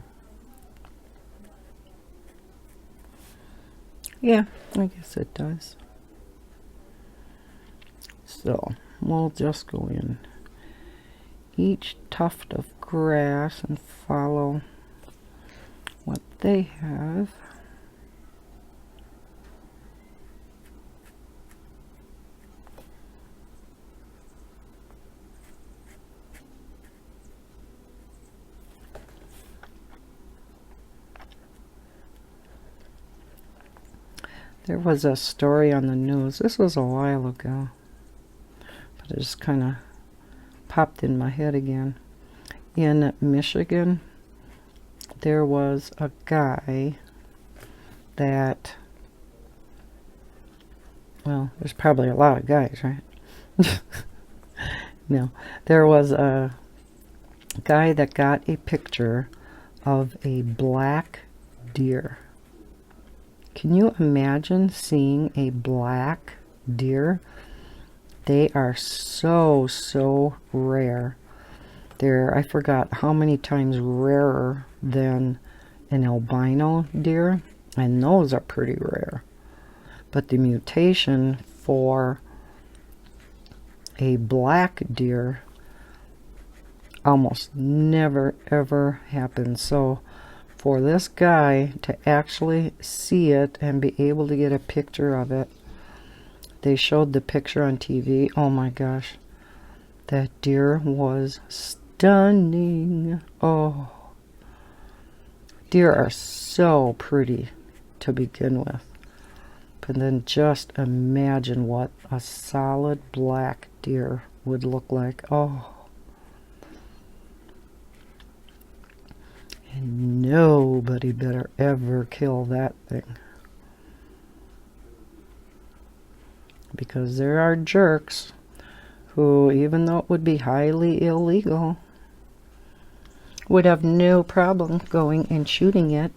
Yeah, I guess it does. So we'll just go in each tuft of grass and follow what they have. There was a story on the news. This was a while ago, but it just kind of popped in my head again. In Michigan, there was a guy that, well, there's probably a lot of guys, right? No, there was a guy that got a picture of a black deer. Can you imagine seeing a black deer? They are so, so rare. They're, I forgot how many times rarer than an albino deer, and those are pretty rare. But the mutation for a black deer almost never ever happens. So for this guy to actually see it and be able to get a picture of it, they showed the picture on TV. Oh my gosh, that deer was stunning. Oh, deer are so pretty to begin with, but then just imagine what a solid black deer would look like. Oh, and nobody better ever kill that thing. because there are jerks who, even though it would be highly illegal, would have no problem going and shooting it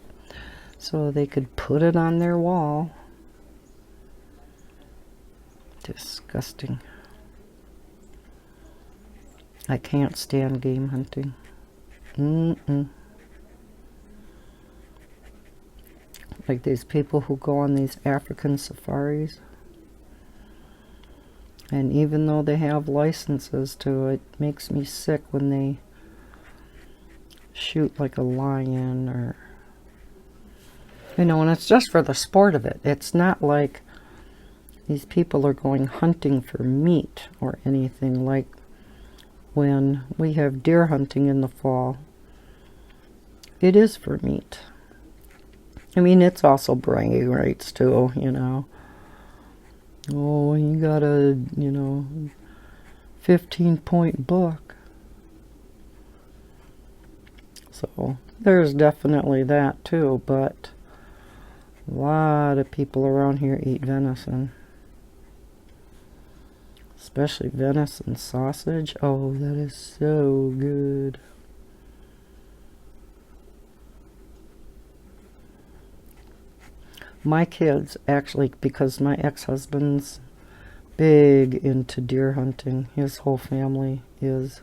so they could put it on their wall. Disgusting. I can't stand game hunting. Like these people who go on these African safaris. And even though they have licenses to it, makes me sick when they shoot like a lion or, you know, and it's just for the sport of it. It's not like these people are going hunting for meat or anything. Like when we have deer hunting in the fall, it is for meat. I mean, it's also bragging rights too, you know. Oh, you got a, you know, 15-point buck. So there's definitely that too, but a lot of people around here eat venison. Especially venison sausage. Oh, that is so good. My kids, actually, because my ex-husband's big into deer hunting, his whole family is,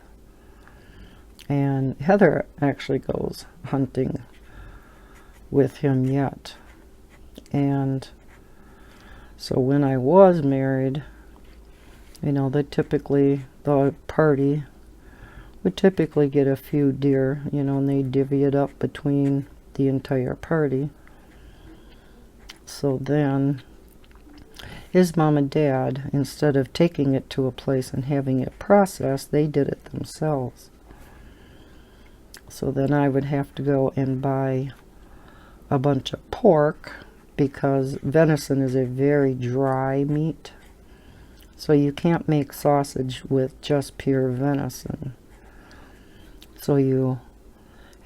and Heather actually goes hunting with him yet. And so when I was married, you know, the party would typically get a few deer, you know, and they divvy it up between the entire party. So then his mom and dad, instead of taking it to a place and having it processed, they did it themselves. So then I would have to go and buy a bunch of pork, because venison is a very dry meat. So you can't make sausage with just pure venison. So you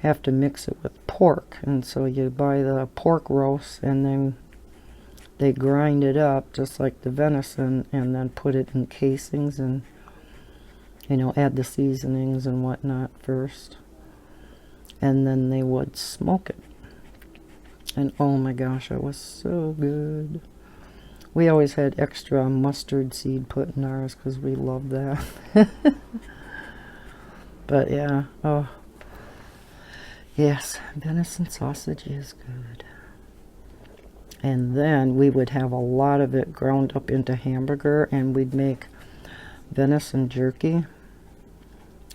have to mix it with pork. And so you buy the pork roast, and then they grind it up just like the venison, and then put it in casings and, you know, add the seasonings and whatnot first. And then they would smoke it. And oh my gosh, it was so good. We always had extra mustard seed put in ours because we loved that. But yeah, oh yes, venison sausage is good. And then we would have a lot of it ground up into hamburger, and we'd make venison jerky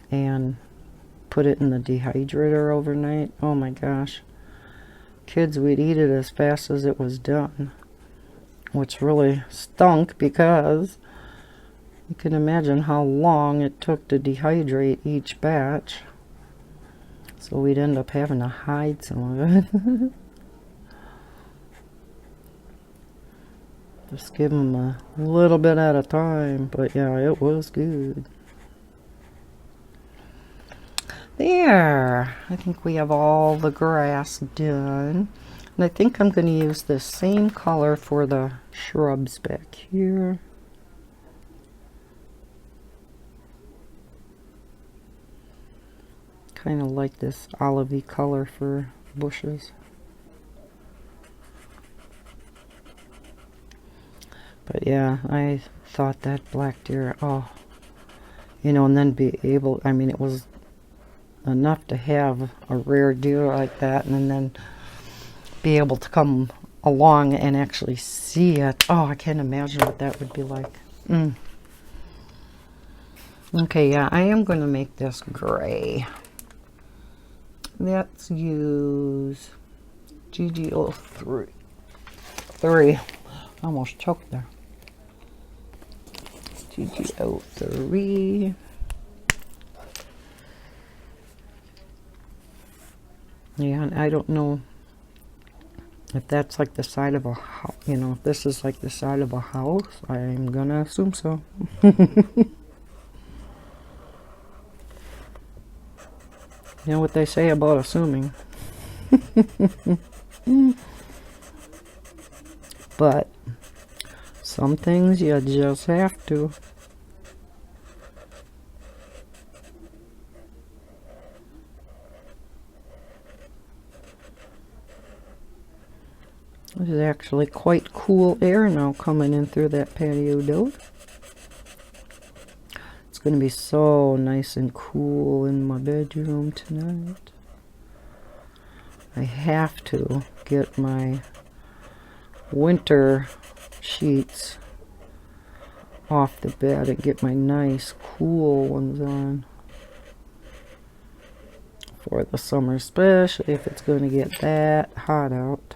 and put it in the dehydrator overnight. Oh my gosh. Kids, we'd eat it as fast as it was done, which really stunk because you can imagine how long it took to dehydrate each batch. So we'd end up having to hide some of it. Just give them a little bit at a time, but yeah, it was good. There, I think we have all the grass done. And I think I'm going to use the same color for the shrubs back here. Kind of like this olivey color for bushes. But yeah, I thought that black deer, oh, you know, and then be able, I mean, it was enough to have a rare deer like that, and then be able to come along and actually see it. Oh, I can't imagine what that would be like. Okay, yeah, I am going to make this gray. Let's use GG03. Almost choked there. GG03. Yeah, I don't know if that's like the side of a house, you know, if this is like the side of a house. I'm gonna assume so. You know what they say about assuming. But Some things you just have to. There's actually quite cool air now coming in through that patio door. It's going to be so nice and cool in my bedroom tonight. I have to get my winter sheets off the bed and get my nice cool ones on for the summer, especially if it's going to get that hot out.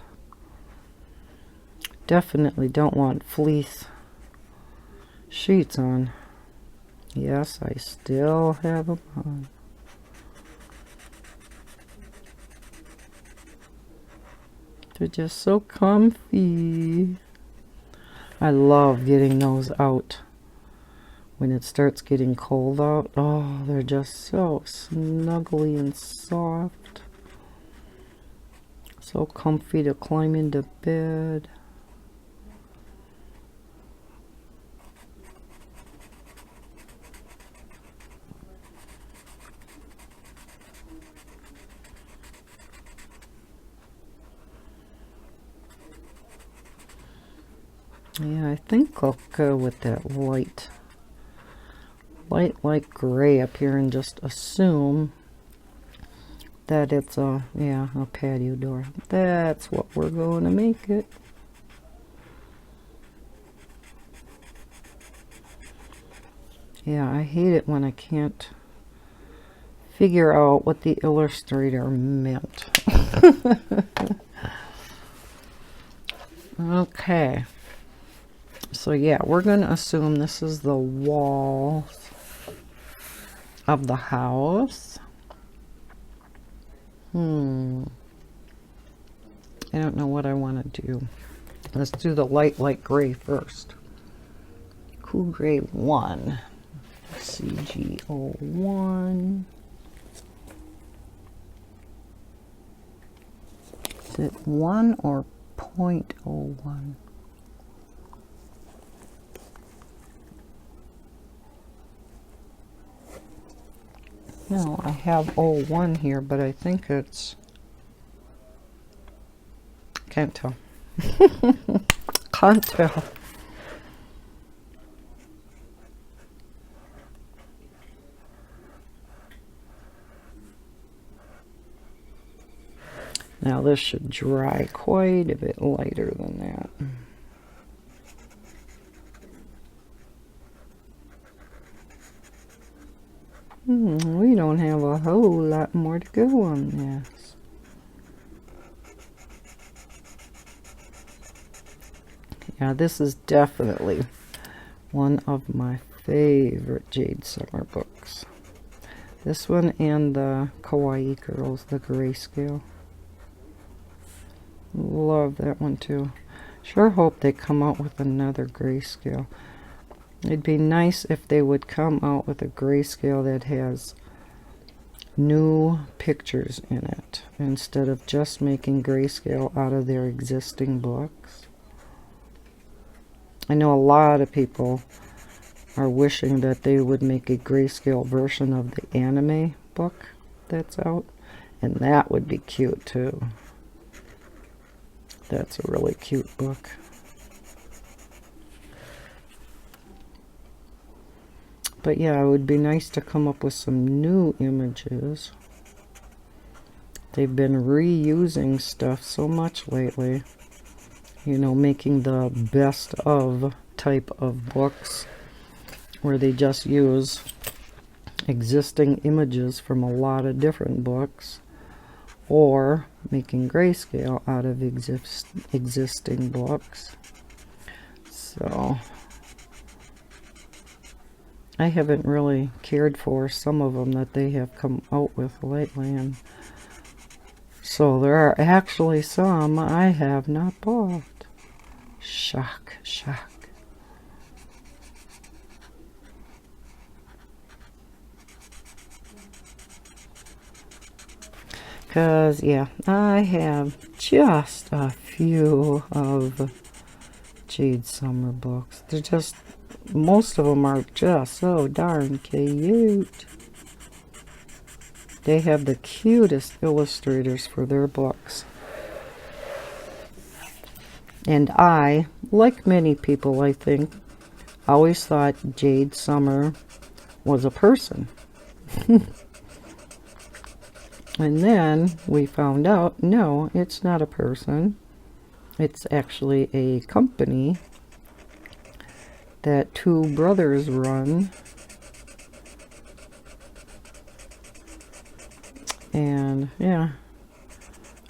Definitely don't want fleece sheets on. Yes, I still have them on. They're just so comfy. I love getting those out when it starts getting cold out. Oh, they're just so snuggly and soft. So comfy to climb into bed. Yeah, I think I'll go with that light gray up here and just assume that it's a patio door. That's what we're going to make it. Yeah, I hate it when I can't figure out what the illustrator meant. Okay. So yeah, we're going to assume this is the walls of the house. I don't know what I want to do. Let's do the light gray first. Cool Gray 1. CG01. Is it 1 or 0.01? No, I have 01 here, but I think it's... Can't tell. Can't tell. Now this should dry quite a bit lighter than that. We don't have a whole lot more to go on this. Yeah, this is definitely one of my favorite Jade summer books. This one and the Kawaii Girls, the Grayscale. Love that one too. Sure hope they come out with another Grayscale. It'd be nice if they would come out with a Grayscale that has new pictures in it instead of just making Grayscale out of their existing books. I know a lot of people are wishing that they would make a Grayscale version of the anime book that's out, and that would be cute too. That's a really cute book. But yeah, it would be nice to come up with some new images. They've been reusing stuff so much lately. You know, making the best of type of books where they just use existing images from a lot of different books, or making Grayscale out of existing books. So I haven't really cared for some of them that they have come out with lately, and so there are actually some I have not bought. Shock, shock. Because, yeah, I have just a few of Jade Summer books. They're just, most of them are just so darn cute. They have the cutest illustrators for their books. And I, like many people I think, always thought Jade Summer was a person. And then we found out, no, it's not a person. It's actually a company that two brothers run. And yeah,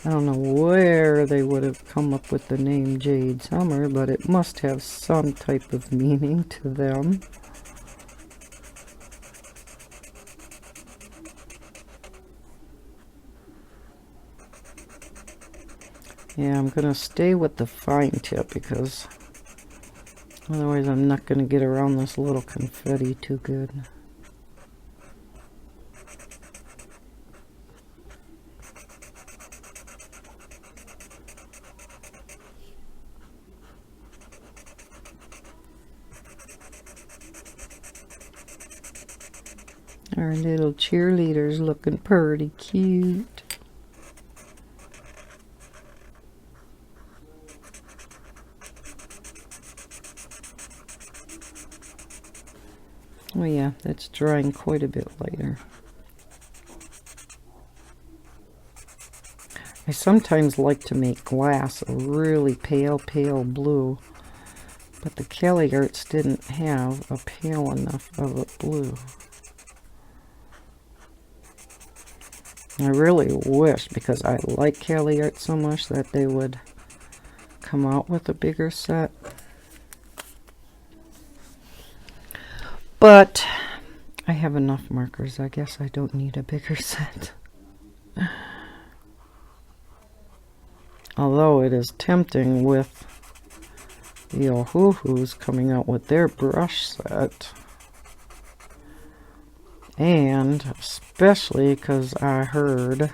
I don't know where they would have come up with the name Jade Summer, but it must have some type of meaning to them. Yeah, I'm going to stay with the fine tip because otherwise I'm not going to get around this little confetti too good. Our little cheerleader's looking pretty cute. Oh yeah, that's drying quite a bit later. I sometimes like to make glass a really pale blue, but the Caliarts didn't have a pale enough of a blue. I really wish, because I like Caliart so much, that they would come out with a bigger set. But I have enough markers. I guess I don't need a bigger set. Although it is tempting with the Ohuhus coming out with their brush set. And especially because I heard,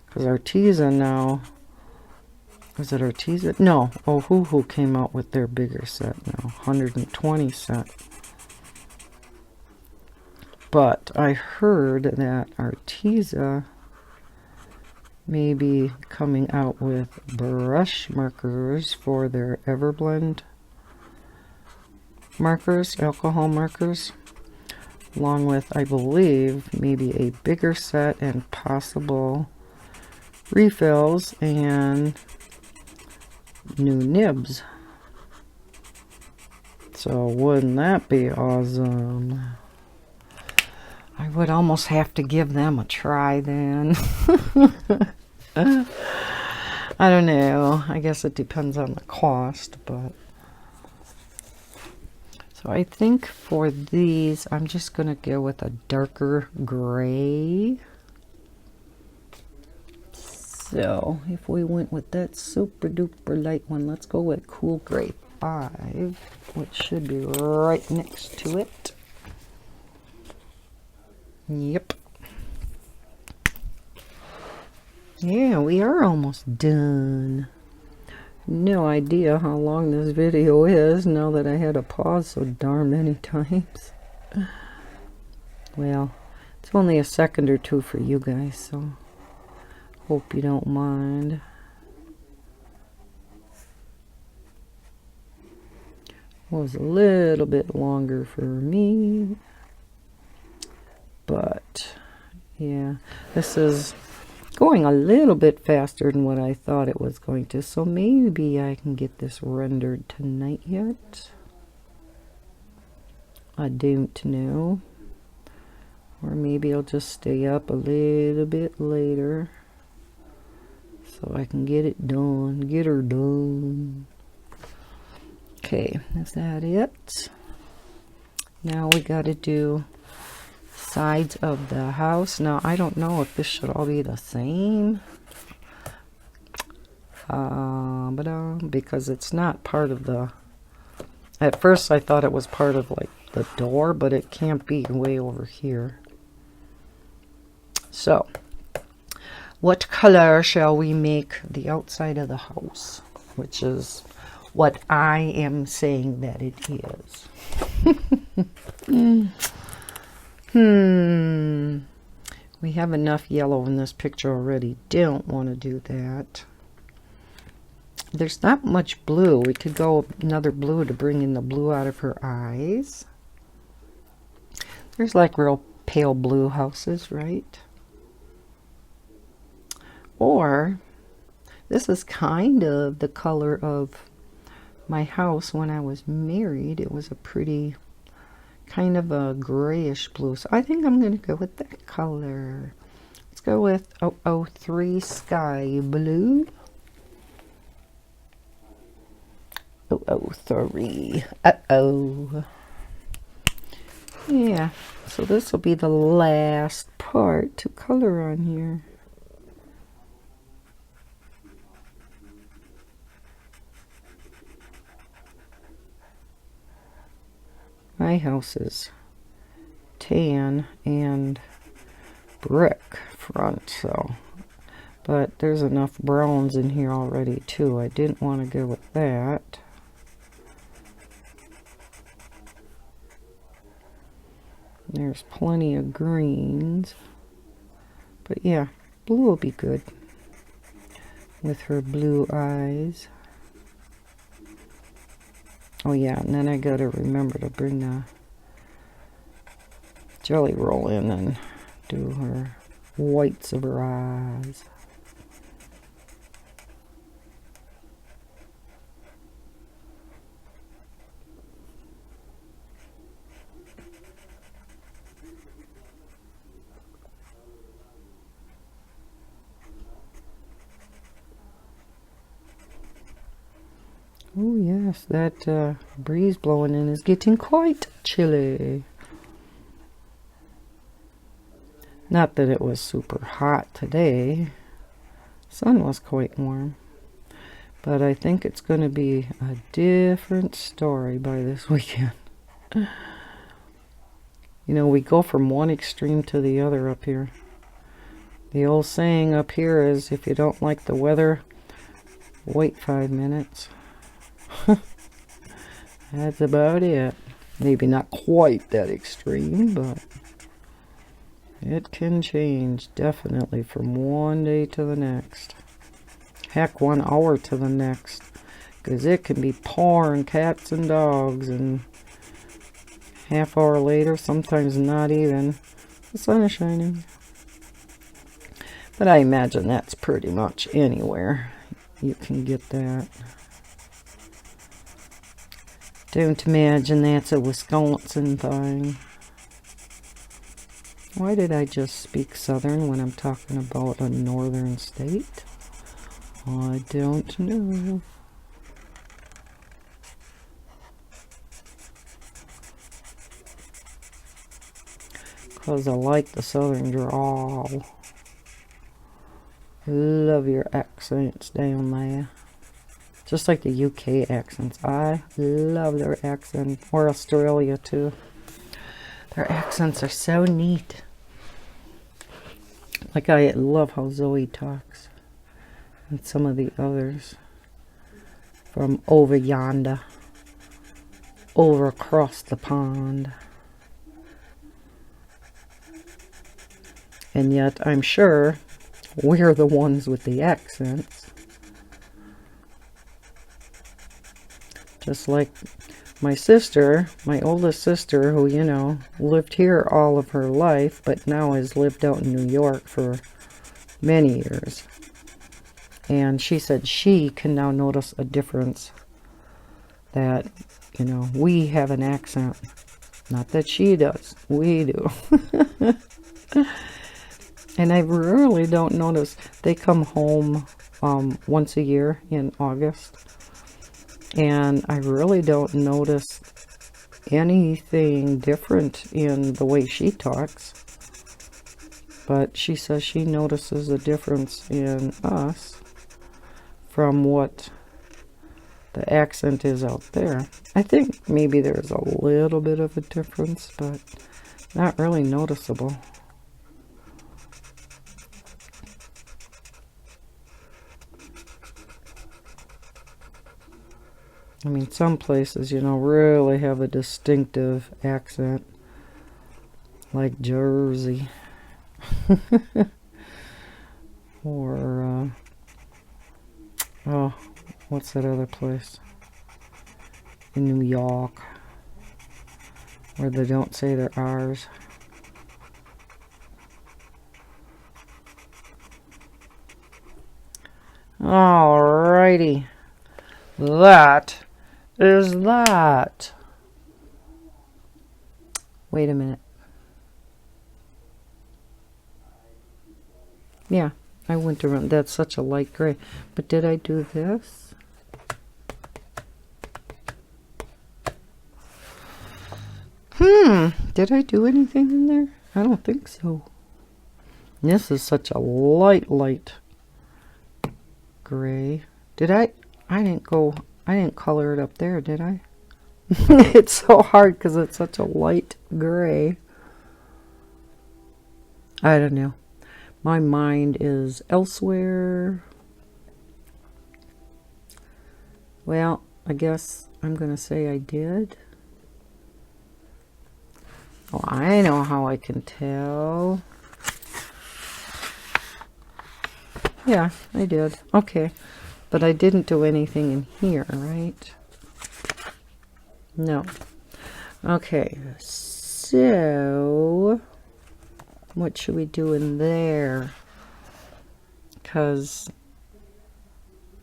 because Arteza now, is it Arteza? No, Ohuhu came out with their bigger set now, 120 set. But I heard that Arteza may be coming out with brush markers for their Everblend markers, alcohol markers, along with, I believe, maybe a bigger set and possible refills and new nibs. So wouldn't that be awesome? I would almost have to give them a try then. I don't know. I guess it depends on the cost, but... So I think for these, I'm just going to go with a darker gray. So if we went with that super duper light one, let's go with Cool Gray 5, which should be right next to it. Yep. Yeah, we are almost done. No idea how long this video is now that I had to pause so darn many times. Well, it's only a second or two for you guys, so hope you don't mind. Was a little bit longer for me. But yeah, this is going a little bit faster than what I thought it was going to, so maybe I can get this rendered tonight yet. I don't know. Or maybe I'll just stay up a little bit later so I can get it done, get her done. Okay, is that it? Now we got to do sides of the house. Now I don't know if this should all be the same, because it's not part of the, at first I thought it was part of like the door, but it can't be way over here. So what color shall we make the outside of the house, which is what I am saying that it is. We have enough yellow in this picture already. Don't want to do that. There's not much blue. We could go another blue to bring in the blue out of her eyes. There's like real pale blue houses, right? Or this is kind of the color of my house when I was married. It was a pretty kind of a grayish blue. So I think I'm going to go with that color. Let's go with 003 Sky Blue. 003. Uh-oh. Yeah, so this will be the last part to color on here. My house is tan and brick front, so, but there's enough browns in here already too. I didn't want to go with that. There's plenty of greens, but yeah, blue will be good with her blue eyes. Oh yeah, and then I gotta remember to bring the jelly roll in and do her whites of her eyes. Oh yes, that breeze blowing in is getting quite chilly. Not that it was super hot today. Sun was quite warm. But I think it's going to be a different story by this weekend. You know, we go from one extreme to the other up here. The old saying up here is, if you don't like the weather, wait 5 minutes. That's about it. Maybe not quite that extreme, but it can change definitely from one day to the next. Heck, 1 hour to the next. Because it can be pouring cats and dogs, and half hour later, sometimes not even, the sun is shining. But I imagine that's pretty much anywhere you can get that. Don't imagine that's a Wisconsin thing. Why did I just speak Southern when I'm talking about a northern state? I don't know. Because I like the Southern drawl. Love your accents down there. Just like the UK accents. I love their accent. Or Australia too. Their accents are so neat. Like I love how Zoe talks. And some of the others. From over yonder. Over across the pond. And yet I'm sure we're the ones with the accents. Just like my sister, my oldest sister, who, you know, lived here all of her life, but now has lived out in New York for many years. And she said she can now notice a difference that, you know, we have an accent. Not that she does. We do. And I really don't notice. They come home once a year in August. And I really don't notice anything different in the way she talks. But she says she notices a difference in us from what the accent is out there. I think maybe there's a little bit of a difference, but not really noticeable. I mean, some places, you know, really have a distinctive accent, like Jersey. Or, oh, what's that other place? In New York, where they don't say their R's. Alrighty. That is that. Wait a minute. Yeah, I went around. That's such a light gray. But did I do this? Did I do anything in there? I don't think so. This is such a light gray. Did I didn't color it up there, did I? It's so hard because it's such a light gray. I don't know. My mind is elsewhere. Well, I guess I'm going to say I did. Oh, I know how I can tell. Yeah, I did. Okay. But I didn't do anything in here, right? No. Okay. So, what should we do in there? Because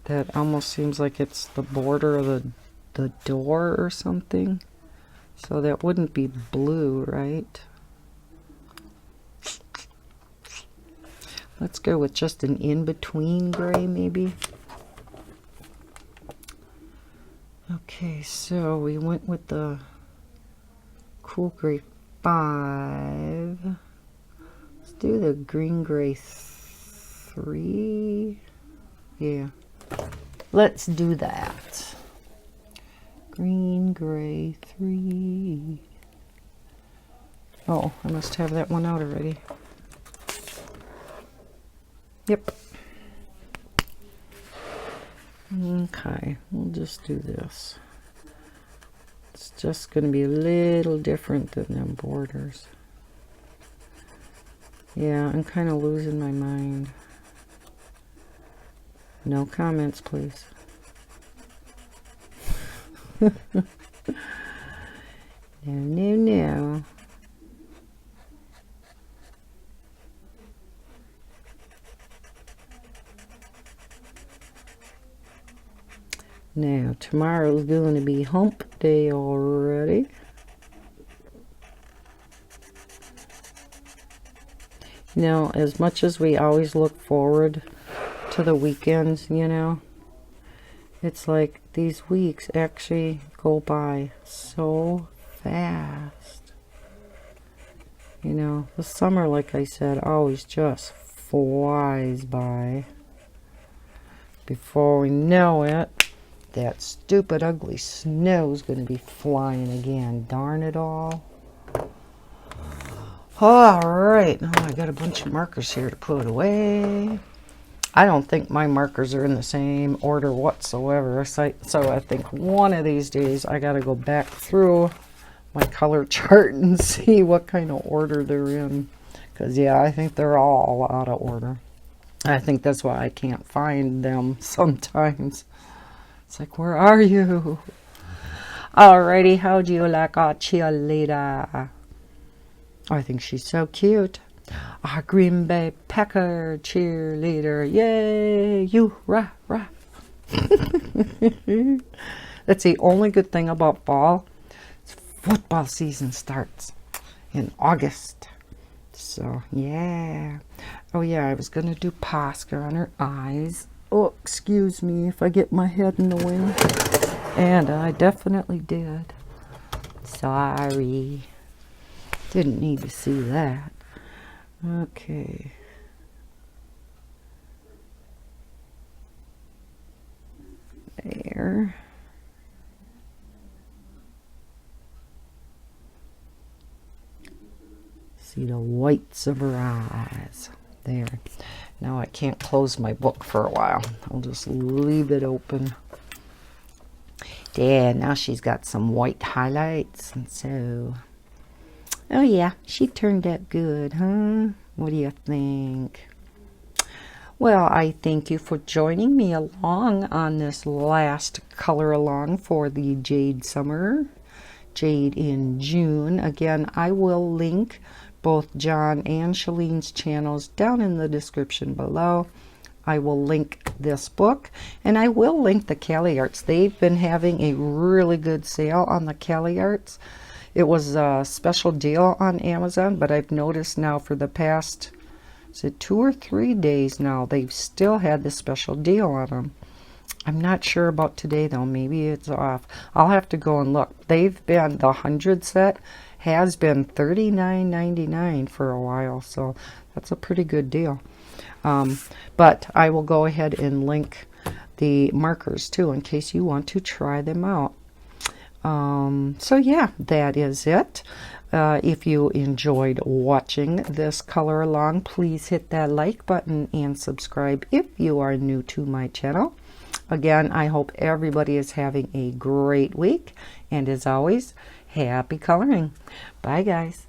that almost seems like it's the border of the door or something. So that wouldn't be blue, right? Let's go with just an in-between gray, maybe. Okay, so we went with the cool gray 5. Let's do the green gray 3. Yeah, let's do that. Green gray 3. Oh, I must have that one out already. Yep. Okay, we'll just do this. It's just going to be a little different than them borders. Yeah, I'm kind of losing my mind. No comments, please. No. Now, tomorrow's going to be hump day already. You know, as much as we always look forward to the weekends, you know, it's like these weeks actually go by so fast. You know, the summer, like I said, always just flies by. Before we know it, that stupid ugly snow's going to be flying again. Darn it all. Alright, oh, I got a bunch of markers here to put away. I don't think my markers are in the same order whatsoever. So I think one of these days I got to go back through my color chart and see what kind of order they're in. Because, yeah, I think they're all out of order. I think that's why I can't find them sometimes. It's like, where are you? Alrighty, how do you like our cheerleader? I think she's so cute. Our Green Bay Packer cheerleader. Yay! You rah rah. That's the only good thing about fall. Football season starts in August. So, yeah. Oh, yeah, I was going to do Posca on her eyes. Oh, excuse me if I get my head in the way. And I definitely did. Sorry. Didn't need to see that. Okay. There. See the whites of her eyes. There. Now I can't close my book for a while. I'll just leave it open. Yeah, now she's got some white highlights, and so, oh yeah, she turned out good, huh? What do you think? Well, I thank you for joining me along on this last color along for the Jade Summer, Jade in June. Again, I will link both John and Shalene's channels down in the description below. I will link this book, and I will link the Caliarts. They've been having a really good sale on the Caliarts. It was a special deal on Amazon, but I've noticed now for the past, is it 2 or 3 days now, they've still had this special deal on them. I'm not sure about today though. Maybe it's off. I'll have to go and look. They've been, the 100 set has been $39.99 for a while, so that's a pretty good deal. But I will go ahead and link the markers too in case you want to try them out. So yeah, that is it. If you enjoyed watching this color along, please hit that like button and subscribe if you are new to my channel. Again, I hope everybody is having a great week, and as always, happy coloring. Bye guys.